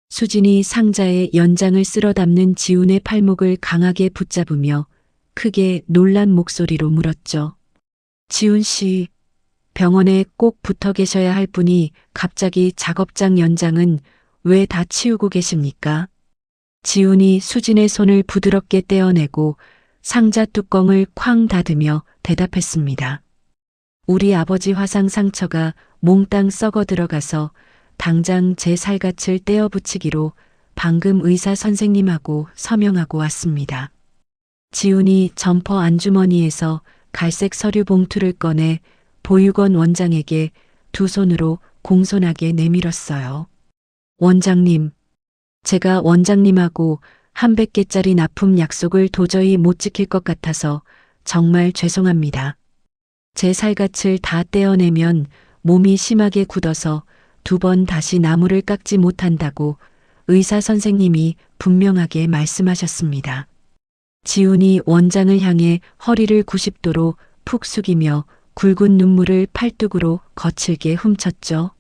수진이 상자에 연장을 쓸어 담는 지훈의 팔목을 강하게 붙잡으며 크게 놀란 목소리로 물었죠. 지훈 씨, 병원에 꼭 붙어 계셔야 할 분이 갑자기 작업장 연장은 왜 다 치우고 계십니까? 지훈이 수진의 손을 부드럽게 떼어내고 상자 뚜껑을 쾅 닫으며 대답했습니다. 우리 아버지 화상 상처가 몽땅 썩어 들어가서 당장 제 살갗을 떼어 붙이기로 방금 의사 선생님하고 서명하고 왔습니다. 지훈이 점퍼 안주머니에서 갈색 서류 봉투를 꺼내 보육원 원장에게 두 손으로 공손하게 내밀었어요. 원장님, 제가 원장님하고 100개짜리 납품 약속을 도저히 못 지킬 것 같아서 정말 죄송합니다. 제 살갗을 다 떼어내면 몸이 심하게 굳어서 2번 다시 나무를 깎지 못한다고 의사 선생님이 분명하게 말씀하셨습니다. 지훈이 원장을 향해 허리를 90도로 푹 숙이며 굵은 눈물을 팔뚝으로 거칠게 훔쳤죠.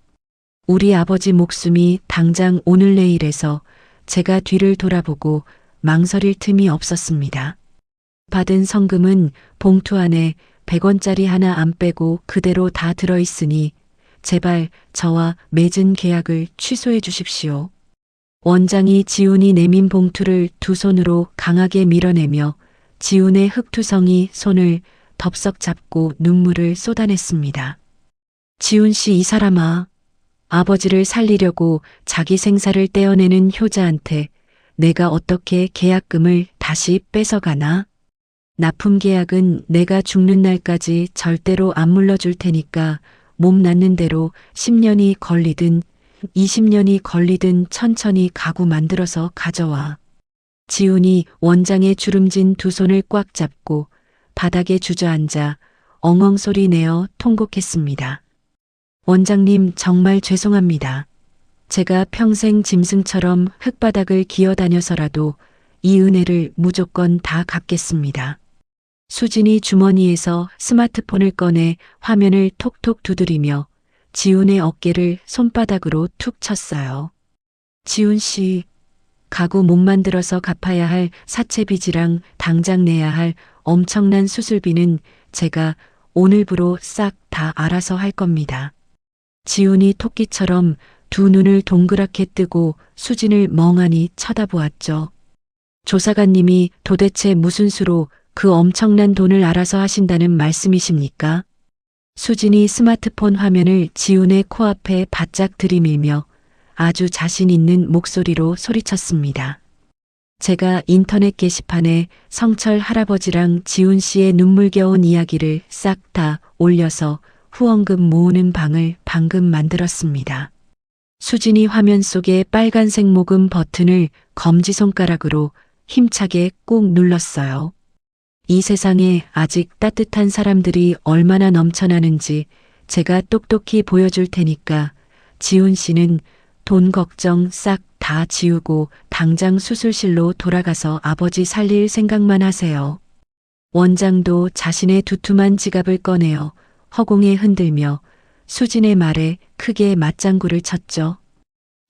우리 아버지 목숨이 당장 오늘 내일에서 제가 뒤를 돌아보고 망설일 틈이 없었습니다. 받은 성금은 봉투 안에 100원짜리 하나 안 빼고 그대로 다 들어있으니 제발 저와 맺은 계약을 취소해 주십시오. 원장이 지훈이 내민 봉투를 두 손으로 강하게 밀어내며 지훈의 흑투성이 손을 덥석 잡고 눈물을 쏟아냈습니다. 지훈 씨, 이 사람아. 아버지를 살리려고 자기 생사를 떼어내는 효자한테 내가 어떻게 계약금을 다시 뺏어가나? 납품 계약은 내가 죽는 날까지 절대로 안 물러줄 테니까 몸 낫는 대로 10년이 걸리든 20년이 걸리든 천천히 가구 만들어서 가져와. 지훈이 원장의 주름진 두 손을 꽉 잡고 바닥에 주저앉아 엉엉 소리 내어 통곡했습니다. 원장님, 정말 죄송합니다. 제가 평생 짐승처럼 흙바닥을 기어다녀서라도 이 은혜를 무조건 다 갚겠습니다. 수진이 주머니에서 스마트폰을 꺼내 화면을 톡톡 두드리며 지훈의 어깨를 손바닥으로 툭 쳤어요. 지훈 씨, 가구 못 만들어서 갚아야 할 사채 빚이랑 당장 내야 할 엄청난 수술비는 제가 오늘부로 싹 다 알아서 할 겁니다. 지훈이 토끼처럼 두 눈을 동그랗게 뜨고 수진을 멍하니 쳐다보았죠. 조사관님이 도대체 무슨 수로 그 엄청난 돈을 알아서 하신다는 말씀이십니까? 수진이 스마트폰 화면을 지훈의 코앞에 바짝 들이밀며 아주 자신 있는 목소리로 소리쳤습니다. 제가 인터넷 게시판에 성철 할아버지랑 지훈 씨의 눈물겨운 이야기를 싹 다 올려서 후원금 모으는 방을 방금 만들었습니다. 수진이 화면 속의 빨간색 모금 버튼을 검지손가락으로 힘차게 꾹 눌렀어요. 이 세상에 아직 따뜻한 사람들이 얼마나 넘쳐나는지 제가 똑똑히 보여줄 테니까 지훈 씨는 돈 걱정 싹 다 지우고 당장 수술실로 돌아가서 아버지 살릴 생각만 하세요. 원장도 자신의 두툼한 지갑을 꺼내어 허공에 흔들며 수진의 말에 크게 맞장구를 쳤죠.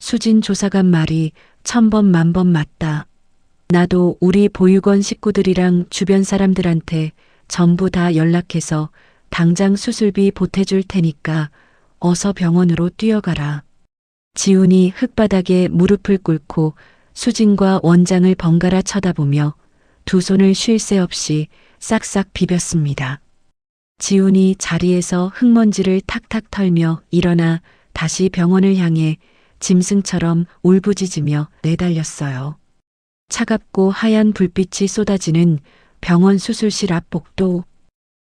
수진 조사관 말이 천번 만번 맞다. 나도 우리 보육원 식구들이랑 주변 사람들한테 전부 다 연락해서 당장 수술비 보태줄 테니까 어서 병원으로 뛰어가라. 지훈이 흙바닥에 무릎을 꿇고 수진과 원장을 번갈아 쳐다보며 두 손을 쉴 새 없이 싹싹 비볐습니다. 지훈이 자리에서 흙먼지를 탁탁 털며 일어나 다시 병원을 향해 짐승처럼 울부짖으며 내달렸어요. 차갑고 하얀 불빛이 쏟아지는 병원 수술실 앞 복도.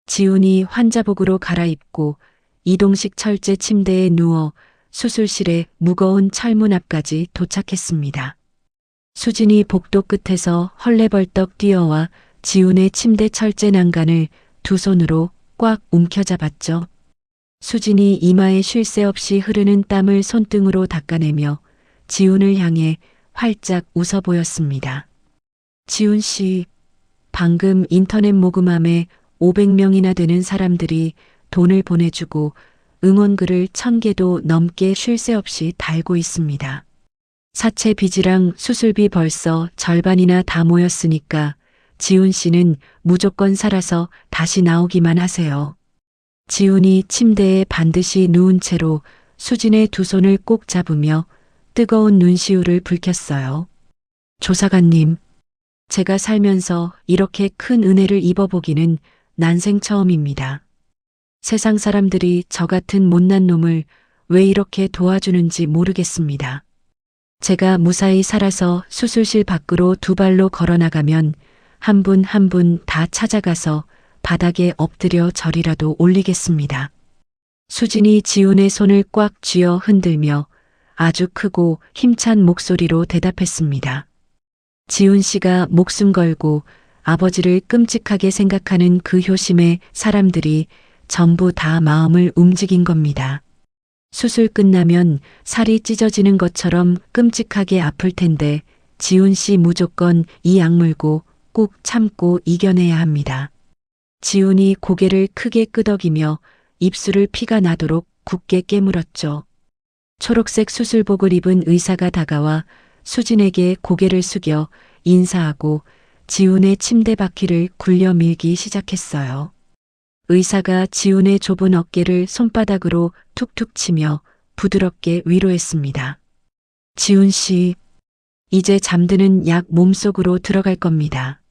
지훈이 환자복으로 갈아입고 이동식 철제 침대에 누워 수술실의 무거운 철문 앞까지 도착했습니다. 수진이 복도 끝에서 헐레벌떡 뛰어와 지훈의 침대 철제 난간을 두 손으로 꽉 움켜잡았죠. 수진이 이마에 쉴 새 없이 흐르는 땀을 손등으로 닦아내며 지훈을 향해 활짝 웃어 보였습니다. 지훈 씨, 방금 인터넷 모금함에 500명이나 되는 사람들이 돈을 보내주고 응원글을 1000개도 넘게 쉴 새 없이 달고 있습니다. 사채 빚이랑 수술비 벌써 절반이나 다 모였으니까 지훈 씨는 무조건 살아서 다시 나오기만 하세요. 지훈이 침대에 반드시 누운 채로 수진의 두 손을 꼭 잡으며 뜨거운 눈시울을 붉혔어요. 조사관님, 제가 살면서 이렇게 큰 은혜를 입어보기는 난생 처음입니다. 세상 사람들이 저 같은 못난 놈을 왜 이렇게 도와주는지 모르겠습니다. 제가 무사히 살아서 수술실 밖으로 두 발로 걸어나가면 한 분 한 분 다 찾아가서 바닥에 엎드려 절이라도 올리겠습니다. 수진이 지훈의 손을 꽉 쥐어 흔들며 아주 크고 힘찬 목소리로 대답했습니다. 지훈 씨가 목숨 걸고 아버지를 끔찍하게 생각하는 그 효심에 사람들이 전부 다 마음을 움직인 겁니다. 수술 끝나면 살이 찢어지는 것처럼 끔찍하게 아플 텐데 지훈 씨 무조건 이 악물고 꾹 참고 이겨내야 합니다. 지훈이 고개를 크게 끄덕이며 입술을 피가 나도록 굳게 깨물었죠. 초록색 수술복을 입은 의사가 다가와 수진에게 고개를 숙여 인사하고 지훈의 침대 바퀴를 굴려 밀기 시작했어요. 의사가 지훈의 좁은 어깨를 손바닥으로 툭툭 치며 부드럽게 위로했습니다. 지훈 씨, 이제 잠드는 약 몸속으로 들어갈 겁니다.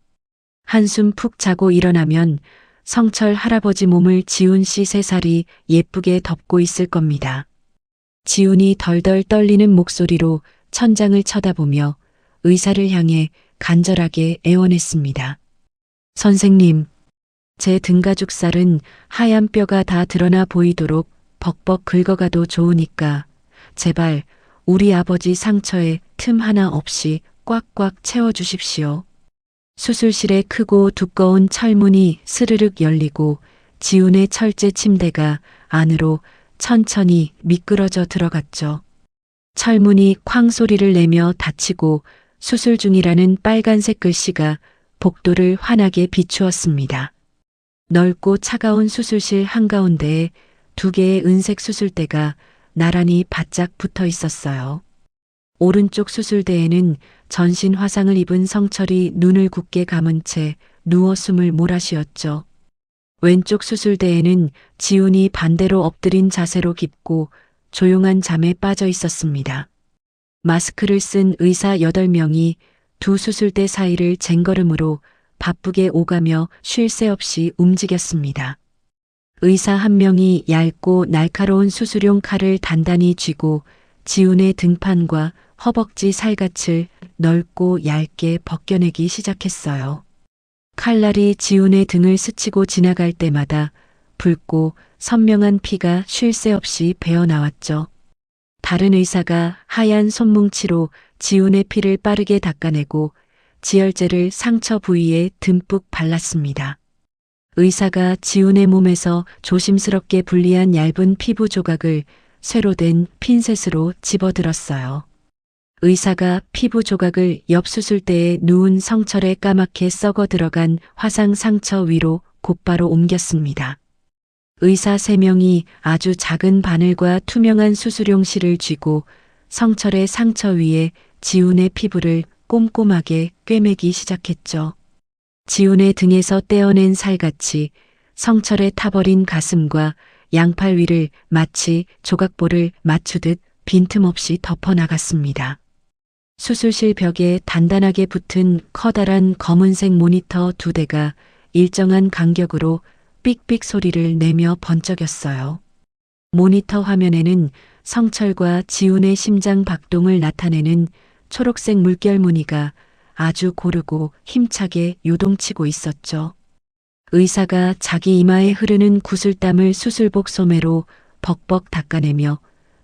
한숨 푹 자고 일어나면 성철 할아버지 몸을 지훈 씨 3살이 예쁘게 덮고 있을 겁니다. 지훈이 덜덜 떨리는 목소리로 천장을 쳐다보며 의사를 향해 간절하게 애원했습니다. 선생님, 제 등가죽살은 하얀 뼈가 다 드러나 보이도록 벅벅 긁어가도 좋으니까 제발 우리 아버지 상처에 틈 하나 없이 꽉꽉 채워주십시오. 수술실의 크고 두꺼운 철문이 스르륵 열리고 지훈의 철제 침대가 안으로 천천히 미끄러져 들어갔죠. 철문이 쾅 소리를 내며 닫히고 수술 중이라는 빨간색 글씨가 복도를 환하게 비추었습니다. 넓고 차가운 수술실 한가운데에 2개의 은색 수술대가 나란히 바짝 붙어 있었어요. 오른쪽 수술대에는 전신 화상을 입은 성철이 눈을 굳게 감은 채 누워 숨을 몰아쉬었죠. 왼쪽 수술대에는 지훈이 반대로 엎드린 자세로 깊고 조용한 잠에 빠져 있었습니다. 마스크를 쓴 의사 8명이 두 수술대 사이를 쟁걸음으로 바쁘게 오가며 쉴 새 없이 움직였습니다. 의사 한 명이 얇고 날카로운 수술용 칼을 단단히 쥐고 지훈의 등판과 허벅지 살갗을 넓고 얇게 벗겨내기 시작했어요. 칼날이 지훈의 등을 스치고 지나갈 때마다 붉고 선명한 피가 쉴 새 없이 배어나왔죠. 다른 의사가 하얀 손뭉치로 지훈의 피를 빠르게 닦아내고 지혈제를 상처 부위에 듬뿍 발랐습니다. 의사가 지훈의 몸에서 조심스럽게 분리한 얇은 피부 조각을 쇠로 된 핀셋으로 집어들었어요. 의사가 피부 조각을 옆 수술대에 누운 성철에 까맣게 썩어 들어간 화상 상처 위로 곧바로 옮겼습니다. 의사 3명이 아주 작은 바늘과 투명한 수술용 실을 쥐고 성철의 상처 위에 지훈의 피부를 꼼꼼하게 꿰매기 시작했죠. 지훈의 등에서 떼어낸 살같이 성철에 타버린 가슴과 양팔 위를 마치 조각볼을 맞추듯 빈틈없이 덮어나갔습니다. 수술실 벽에 단단하게 붙은 커다란 검은색 모니터 2대가 일정한 간격으로 삑삑 소리를 내며 번쩍였어요. 모니터 화면에는 성철과 지훈의 심장 박동을 나타내는 초록색 물결 무늬가 아주 고르고 힘차게 요동치고 있었죠. 의사가 자기 이마에 흐르는 구슬땀을 수술복 소매로 벅벅 닦아내며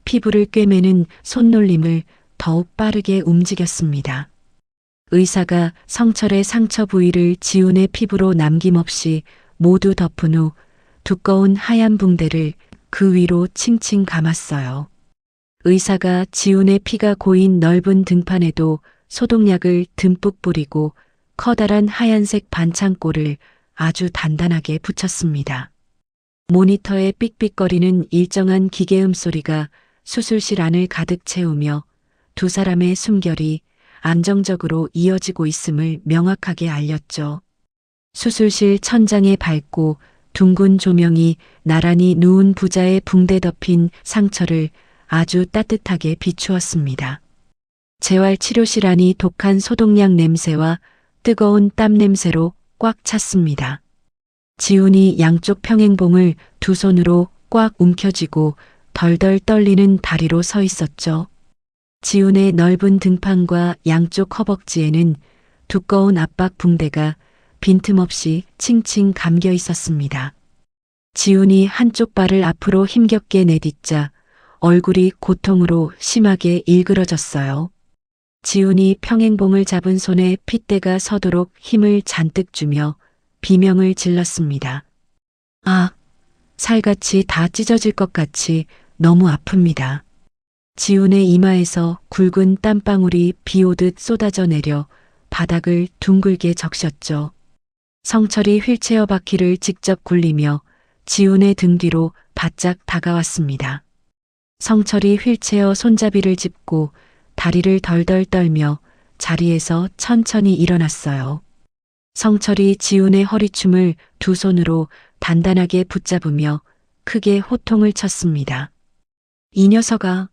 피부를 꿰매는 손놀림을 더욱 빠르게 움직였습니다. 의사가 성철의 상처 부위를 지훈의 피부로 남김없이 모두 덮은 후 두꺼운 하얀 붕대를 그 위로 칭칭 감았어요. 의사가 지훈의 피가 고인 넓은 등판에도 소독약을 듬뿍 뿌리고 커다란 하얀색 반창고를 아주 단단하게 붙였습니다. 모니터에 삑삑거리는 일정한 기계음 소리가 수술실 안을 가득 채우며 두 사람의 숨결이 안정적으로 이어지고 있음을 명확하게 알렸죠. 수술실 천장에 밝고 둥근 조명이 나란히 누운 부자의 붕대 덮인 상처를 아주 따뜻하게 비추었습니다. 재활치료실 안이 독한 소독약 냄새와 뜨거운 땀 냄새로 꽉 찼습니다. 지훈이 양쪽 평행봉을 두 손으로 꽉 움켜쥐고 덜덜 떨리는 다리로 서 있었죠. 지훈의 넓은 등판과 양쪽 허벅지에는 두꺼운 압박 붕대가 빈틈없이 칭칭 감겨 있었습니다. 지훈이 한쪽 발을 앞으로 힘겹게 내딛자 얼굴이 고통으로 심하게 일그러졌어요. 지훈이 평행봉을 잡은 손에 핏대가 서도록 힘을 잔뜩 주며 비명을 질렀습니다. 아, 살같이 다 찢어질 것 같이 너무 아픕니다. 지훈의 이마에서 굵은 땀방울이 비오듯 쏟아져 내려 바닥을 둥글게 적셨죠. 성철이 휠체어 바퀴를 직접 굴리며 지훈의 등 뒤로 바짝 다가왔습니다. 성철이 휠체어 손잡이를 짚고 다리를 덜덜 떨며 자리에서 천천히 일어났어요. 성철이 지훈의 허리춤을 두 손으로 단단하게 붙잡으며 크게 호통을 쳤습니다. 이 녀석아,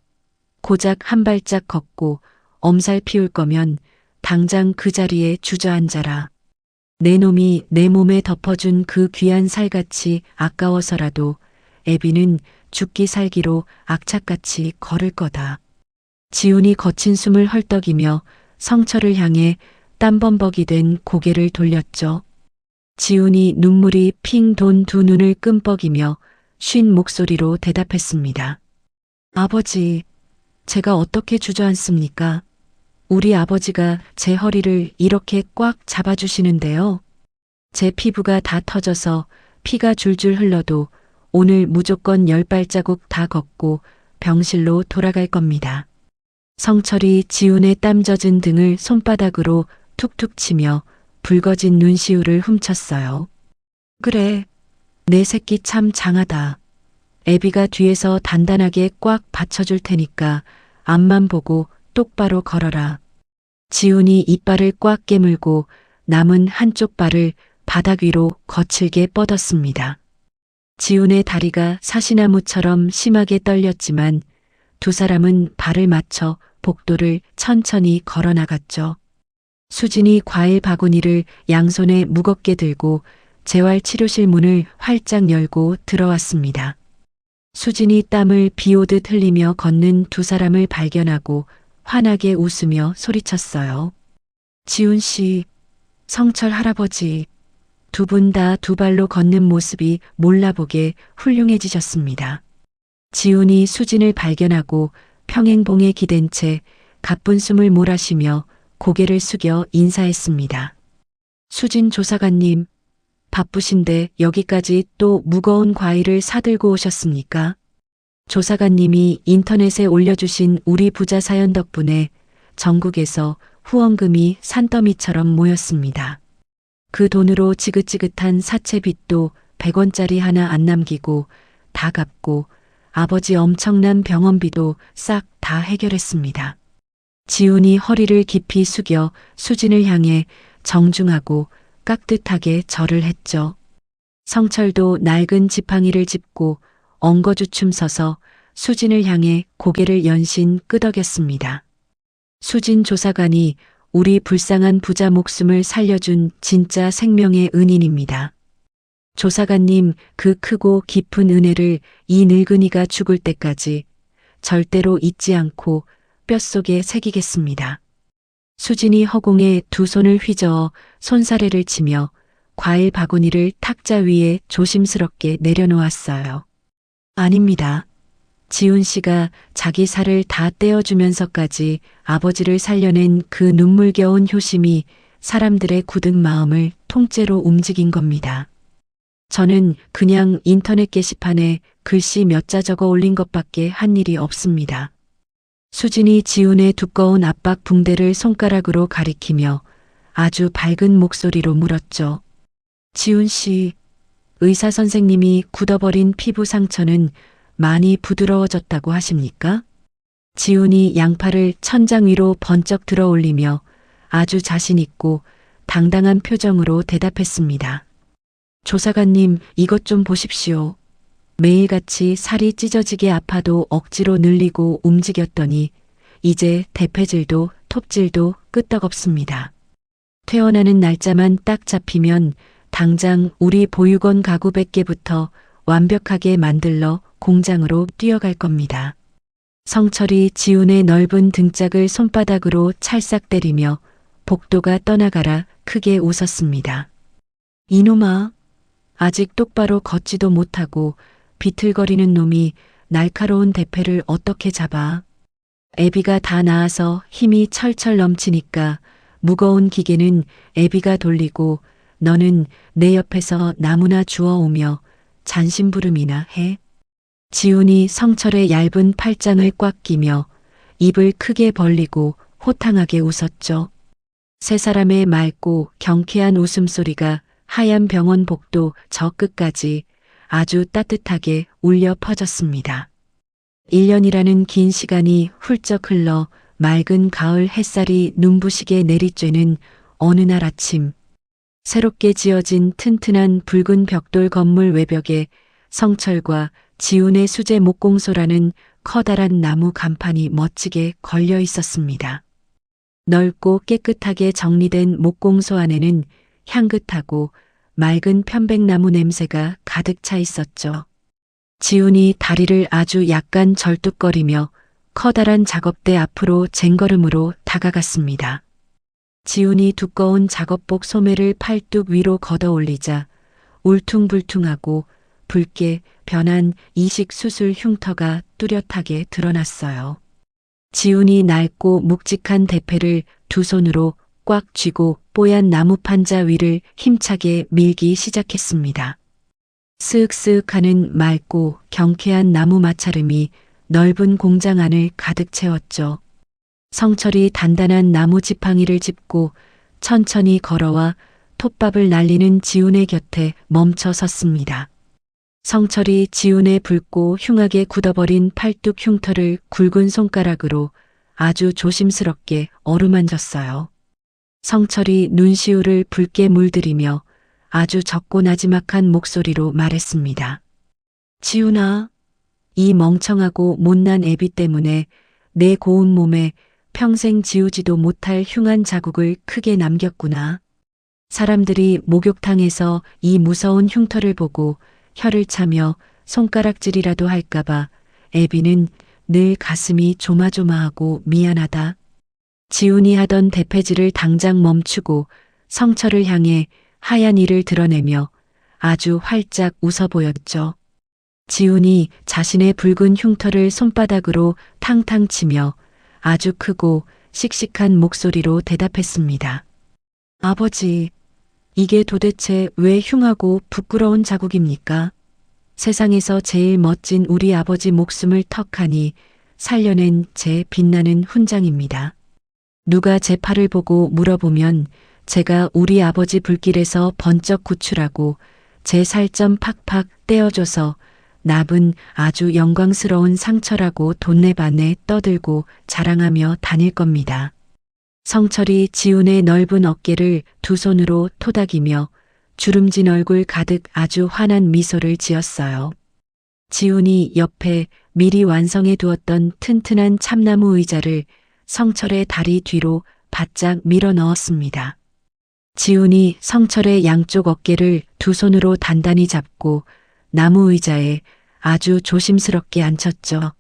고작 한 발짝 걷고 엄살 피울 거면 당장 그 자리에 주저앉아라. 내 놈이 내 몸에 덮어준 그 귀한 살같이 아까워서라도 애비는 죽기 살기로 악착같이 걸을 거다. 지훈이 거친 숨을 헐떡이며 성철을 향해 땀범벅이 된 고개를 돌렸죠. 지훈이 눈물이 핑 돈 두 눈을 끔뻑이며 쉰 목소리로 대답했습니다. 아버지, 제가 어떻게 주저앉습니까? 우리 아버지가 제 허리를 이렇게 꽉 잡아주시는데요. 제 피부가 다 터져서 피가 줄줄 흘러도 오늘 무조건 10발자국 다 걷고 병실로 돌아갈 겁니다. 성철이 지훈의 땀 젖은 등을 손바닥으로 툭툭 치며 붉어진 눈시울을 훔쳤어요. 그래, 내 새끼 참 장하다. 애비가 뒤에서 단단하게 꽉 받쳐줄 테니까 앞만 보고 똑바로 걸어라. 지훈이 이빨을 꽉 깨물고 남은 한쪽 발을 바닥 위로 거칠게 뻗었습니다. 지훈의 다리가 사시나무처럼 심하게 떨렸지만 두 사람은 발을 맞춰 복도를 천천히 걸어 나갔죠. 수진이 과일 바구니를 양손에 무겁게 들고 재활치료실 문을 활짝 열고 들어왔습니다. 수진이 땀을 비오듯 흘리며 걷는 두 사람을 발견하고 환하게 웃으며 소리쳤어요. 지훈 씨, 성철 할아버지. 두 분 다 두 발로 걷는 모습이 몰라보게 훌륭해지셨습니다. 지훈이 수진을 발견하고 평행봉에 기댄 채 가쁜 숨을 몰아쉬며 고개를 숙여 인사했습니다. 수진 조사관님, 바쁘신데 여기까지 또 무거운 과일을 사들고 오셨습니까? 조사관님이 인터넷에 올려주신 우리 부자 사연 덕분에 전국에서 후원금이 산더미처럼 모였습니다. 그 돈으로 지긋지긋한 사채빚도 100원짜리 하나 안 남기고 다 갚고 아버지 엄청난 병원비도 싹 다 해결했습니다. 지훈이 허리를 깊이 숙여 수진을 향해 정중하고 깍듯하게 절을 했죠. 성철도 낡은 지팡이를 짚고 엉거주춤 서서 수진을 향해 고개를 연신 끄덕였습니다. 수진 조사관이 우리 불쌍한 부자 목숨을 살려준 진짜 생명의 은인입니다. 조사관님, 그 크고 깊은 은혜를 이 늙은이가 죽을 때까지 절대로 잊지 않고 뼛속에 새기겠습니다. 수진이 허공에 두 손을 휘저어 손사래를 치며 과일 바구니를 탁자 위에 조심스럽게 내려놓았어요. 아닙니다. 지훈 씨가 자기 살을 다 떼어주면서까지 아버지를 살려낸 그 눈물겨운 효심이 사람들의 굳은 마음을 통째로 움직인 겁니다. 저는 그냥 인터넷 게시판에 글씨 몇 자 적어 올린 것밖에 한 일이 없습니다. 수진이 지훈의 두꺼운 압박 붕대를 손가락으로 가리키며 아주 밝은 목소리로 물었죠. 지훈 씨, 의사 선생님이 굳어버린 피부 상처는 많이 부드러워졌다고 하십니까? 지훈이 양팔을 천장 위로 번쩍 들어 올리며 아주 자신 있고 당당한 표정으로 대답했습니다. 조사관님, 이것 좀 보십시오. 매일같이 살이 찢어지게 아파도 억지로 늘리고 움직였더니 이제 대패질도 톱질도 끄떡없습니다. 퇴원하는 날짜만 딱 잡히면 당장 우리 보육원 가구 100개부터 완벽하게 만들러 공장으로 뛰어갈 겁니다. 성철이 지훈의 넓은 등짝을 손바닥으로 찰싹 때리며 복도가 떠나가라 크게 웃었습니다. 이놈아, 아직 똑바로 걷지도 못하고 비틀거리는 놈이 날카로운 대패를 어떻게 잡아? 애비가 다 나아서 힘이 철철 넘치니까 무거운 기계는 애비가 돌리고 너는 내 옆에서 나무나 주워오며 잔심부름이나 해. 지훈이 성철의 얇은 팔짱을 꽉 끼며 입을 크게 벌리고 호탕하게 웃었죠. 세 사람의 맑고 경쾌한 웃음소리가 하얀 병원 복도 저 끝까지 아주 따뜻하게 울려 퍼졌습니다. 1년이라는 긴 시간이 훌쩍 흘러 맑은 가을 햇살이 눈부시게 내리쬐는 어느 날 아침, 새롭게 지어진 튼튼한 붉은 벽돌 건물 외벽에 성철과 지훈의 수제 목공소라는 커다란 나무 간판이 멋지게 걸려 있었습니다. 넓고 깨끗하게 정리된 목공소 안에는 향긋하고 맑은 편백나무 냄새가 가득 차 있었죠. 지훈이 다리를 아주 약간 절뚝거리며 커다란 작업대 앞으로 쟁걸음으로 다가갔습니다. 지훈이 두꺼운 작업복 소매를 팔뚝 위로 걷어 올리자 울퉁불퉁하고 붉게 변한 이식 수술 흉터가 뚜렷하게 드러났어요. 지훈이 낡고 묵직한 대패를 두 손으로 꽉 쥐고 뽀얀 나무 판자 위를 힘차게 밀기 시작했습니다. 쓱쓱 하는 맑고 경쾌한 나무 마찰음이 넓은 공장 안을 가득 채웠죠. 성철이 단단한 나무 지팡이를 짚고 천천히 걸어와 톱밥을 날리는 지훈의 곁에 멈춰 섰습니다. 성철이 지훈의 붉고 흉하게 굳어버린 팔뚝 흉터를 굵은 손가락으로 아주 조심스럽게 어루만졌어요. 성철이 눈시울을 붉게 물들이며 아주 적고 나지막한 목소리로 말했습니다. 지훈아, 이 멍청하고 못난 애비 때문에 내 고운 몸에 평생 지우지도 못할 흉한 자국을 크게 남겼구나. 사람들이 목욕탕에서 이 무서운 흉터를 보고 혀를 차며 손가락질이라도 할까봐 애비는 늘 가슴이 조마조마하고 미안하다. 지훈이 하던 대패질을 당장 멈추고 성철을 향해 하얀 이를 드러내며 아주 활짝 웃어 보였죠. 지훈이 자신의 붉은 흉터를 손바닥으로 탕탕 치며 아주 크고 씩씩한 목소리로 대답했습니다. 아버지, 이게 도대체 왜 흉하고 부끄러운 자국입니까? 세상에서 제일 멋진 우리 아버지 목숨을 턱하니 살려낸 제 빛나는 훈장입니다. 누가 제 팔을 보고 물어보면 제가 우리 아버지 불길에서 번쩍 구출하고 제 살점 팍팍 떼어줘서 납은 아주 영광스러운 상처라고 돈내반에 떠들고 자랑하며 다닐 겁니다. 성철이 지훈의 넓은 어깨를 두 손으로 토닥이며 주름진 얼굴 가득 아주 환한 미소를 지었어요. 지훈이 옆에 미리 완성해 두었던 튼튼한 참나무 의자를 성철의 다리 뒤로 바짝 밀어 넣었습니다. 지훈이 성철의 양쪽 어깨를 두 손으로 단단히 잡고 나무 의자에 아주 조심스럽게 앉혔죠.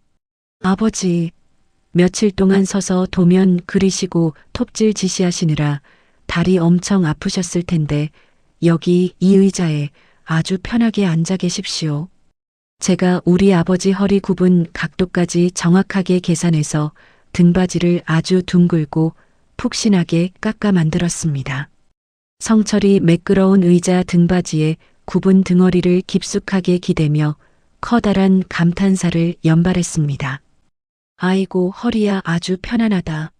아버지, 며칠 동안 서서 도면 그리시고 톱질 지시하시느라 다리 엄청 아프셨을 텐데 여기 이 의자에 아주 편하게 앉아 계십시오. 제가 우리 아버지 허리 굽은 각도까지 정확하게 계산해서 등받이를 아주 둥글고 푹신하게 깎아 만들었습니다. 성철이 매끄러운 의자 등받이에 굽은 등허리를 깊숙하게 기대며 커다란 감탄사를 연발했습니다. 아이고 허리야 아주 편안하다.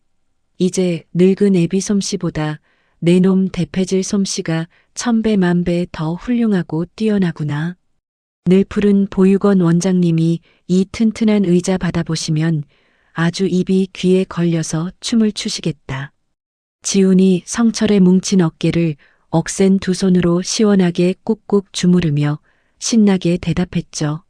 이제 늙은 애비 솜씨보다 내 놈 대패질 솜씨가 천배 만배 더 훌륭하고 뛰어나구나. 늘푸른 보육원 원장님이 이 튼튼한 의자 받아보시면 아주 입이 귀에 걸려서 춤을 추시겠다. 지훈이 성철의 뭉친 어깨를 억센 두 손으로 시원하게 꾹꾹 주무르며 신나게 대답했죠.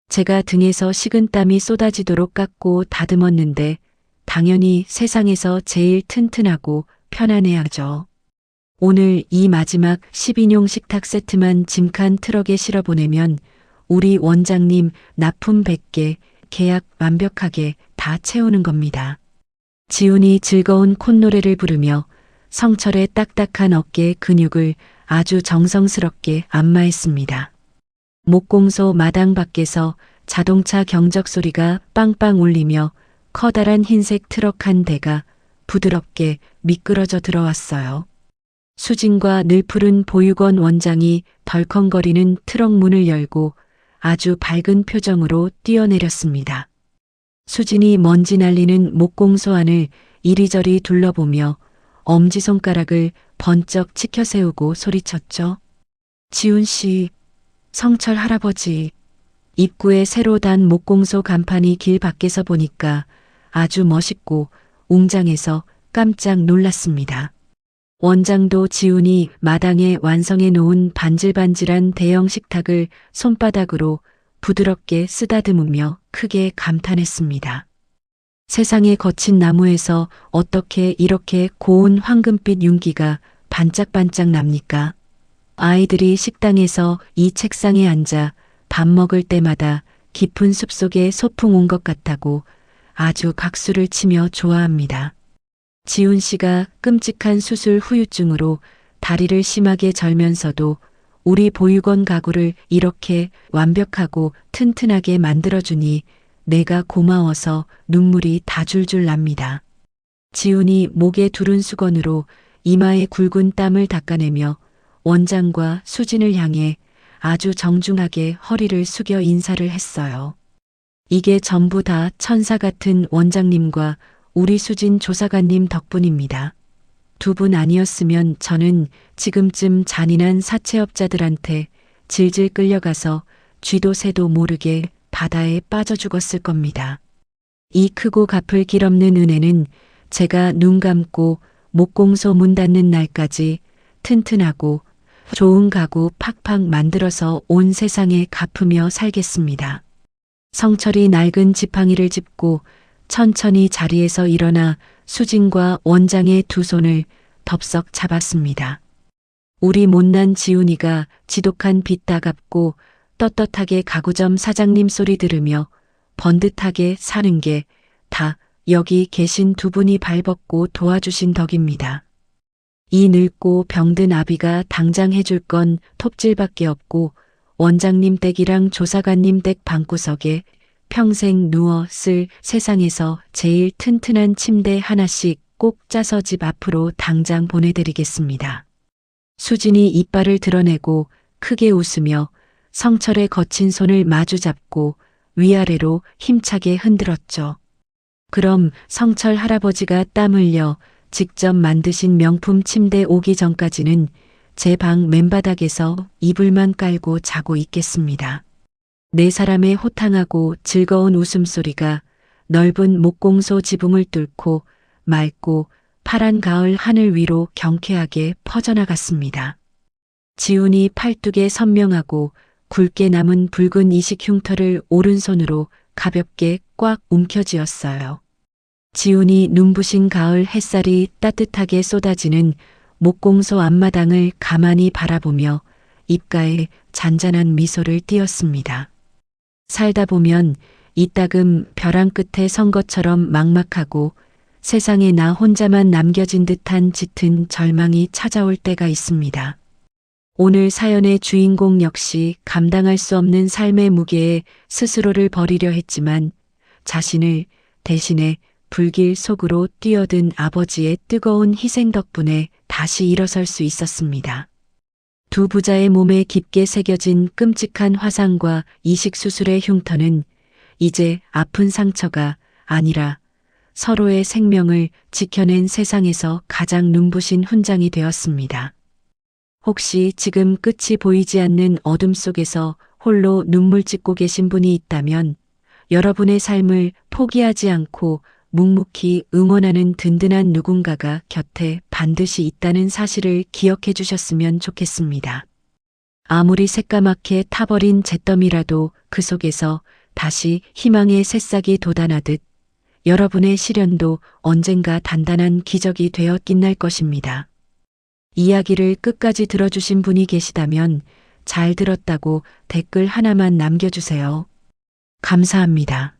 제가 등에서 식은땀이 쏟아지도록 깎고 다듬었는데 당연히 세상에서 제일 튼튼하고 편안해야죠. 오늘 이 마지막 10인용 식탁 세트만 짐칸 트럭에 실어보내면 우리 원장님 납품 100개 계약 완벽하게 다 채우는 겁니다. 지훈이 즐거운 콧노래를 부르며 성철의 딱딱한 어깨 근육을 아주 정성스럽게 안마했습니다. 목공소 마당 밖에서 자동차 경적 소리가 빵빵 울리며 커다란 흰색 트럭 한 대가 부드럽게 미끄러져 들어왔어요. 수진과 늘푸른 보육원 원장이 덜컹거리는 트럭 문을 열고 아주 밝은 표정으로 뛰어내렸습니다. 수진이 먼지 날리는 목공소 안을 이리저리 둘러보며 엄지손가락을 번쩍 치켜세우고 소리쳤죠. 지훈 씨, 성철 할아버지. 입구에 새로 단 목공소 간판이 길 밖에서 보니까 아주 멋있고 웅장해서 깜짝 놀랐습니다. 원장도 지훈이 마당에 완성해 놓은 반질반질한 대형 식탁을 손바닥으로 부드럽게 쓰다듬으며 크게 감탄했습니다. 세상에 거친 나무에서 어떻게 이렇게 고운 황금빛 윤기가 반짝반짝 납니까? 아이들이 식당에서 이 책상에 앉아 밥 먹을 때마다 깊은 숲속에 소풍 온 것 같다고 아주 박수를 치며 좋아합니다. 지훈 씨가 끔찍한 수술 후유증으로 다리를 심하게 절면서도 우리 보육원 가구를 이렇게 완벽하고 튼튼하게 만들어주니 내가 고마워서 눈물이 다 줄줄 납니다. 지훈이 목에 두른 수건으로 이마에 굵은 땀을 닦아내며 원장과 수진을 향해 아주 정중하게 허리를 숙여 인사를 했어요. 이게 전부 다 천사 같은 원장님과 우리 수진 조사관님 덕분입니다. 두 분 아니었으면 저는 지금쯤 잔인한 사채업자들한테 질질 끌려가서 쥐도 새도 모르게 바다에 빠져 죽었을 겁니다. 이 크고 갚을 길 없는 은혜는 제가 눈 감고 목공소 문 닫는 날까지 튼튼하고 좋은 가구 팍팍 만들어서 온 세상에 갚으며 살겠습니다. 성철이 낡은 지팡이를 짚고 천천히 자리에서 일어나 수진과 원장의 두 손을 덥석 잡았습니다. 우리 못난 지훈이가 지독한 빚 다 갚고 떳떳하게 가구점 사장님 소리 들으며 번듯하게 사는 게 다 여기 계신 두 분이 발벗고 도와주신 덕입니다. 이 늙고 병든 아비가 당장 해줄 건 톱질밖에 없고 원장님 댁이랑 조사관님 댁 방구석에 평생 누워 쓸 세상에서 제일 튼튼한 침대 하나씩 꼭 짜서 집 앞으로 당장 보내드리겠습니다. 수진이 이빨을 드러내고 크게 웃으며 성철의 거친 손을 마주 잡고 위아래로 힘차게 흔들었죠. 그럼 성철 할아버지가 땀 흘려 직접 만드신 명품 침대 오기 전까지는 제 방 맨바닥에서 이불만 깔고 자고 있겠습니다. 네 사람의 호탕하고 즐거운 웃음소리가 넓은 목공소 지붕을 뚫고 맑고 파란 가을 하늘 위로 경쾌하게 퍼져나갔습니다. 지훈이 팔뚝에 선명하고 굵게 남은 붉은 이식 흉터를 오른손으로 가볍게 꽉 움켜쥐었어요. 지훈이 눈부신 가을 햇살이 따뜻하게 쏟아지는 목공소 앞마당을 가만히 바라보며 입가에 잔잔한 미소를 띄었습니다. 살다 보면 이따금 벼랑 끝에 선 것처럼 막막하고 세상에 나 혼자만 남겨진 듯한 짙은 절망이 찾아올 때가 있습니다. 오늘 사연의 주인공 역시 감당할 수 없는 삶의 무게에 스스로를 버리려 했지만 자신을 대신해 불길 속으로 뛰어든 아버지의 뜨거운 희생 덕분에 다시 일어설 수 있었습니다. 두 부자의 몸에 깊게 새겨진 끔찍한 화상과 이식 수술의 흉터는 이제 아픈 상처가 아니라 서로의 생명을 지켜낸 세상에서 가장 눈부신 훈장이 되었습니다. 혹시 지금 끝이 보이지 않는 어둠 속에서 홀로 눈물 찢고 계신 분이 있다면 여러분의 삶을 포기하지 않고 묵묵히 응원하는 든든한 누군가가 곁에 반드시 있다는 사실을 기억해 주셨으면 좋겠습니다. 아무리 새까맣게 타버린 잿더미라도 그 속에서 다시 희망의 새싹이 돋아나듯 여러분의 시련도 언젠가 단단한 기적이 되어 빛날 것입니다. 이야기를 끝까지 들어주신 분이 계시다면 잘 들었다고 댓글 하나만 남겨주세요. 감사합니다.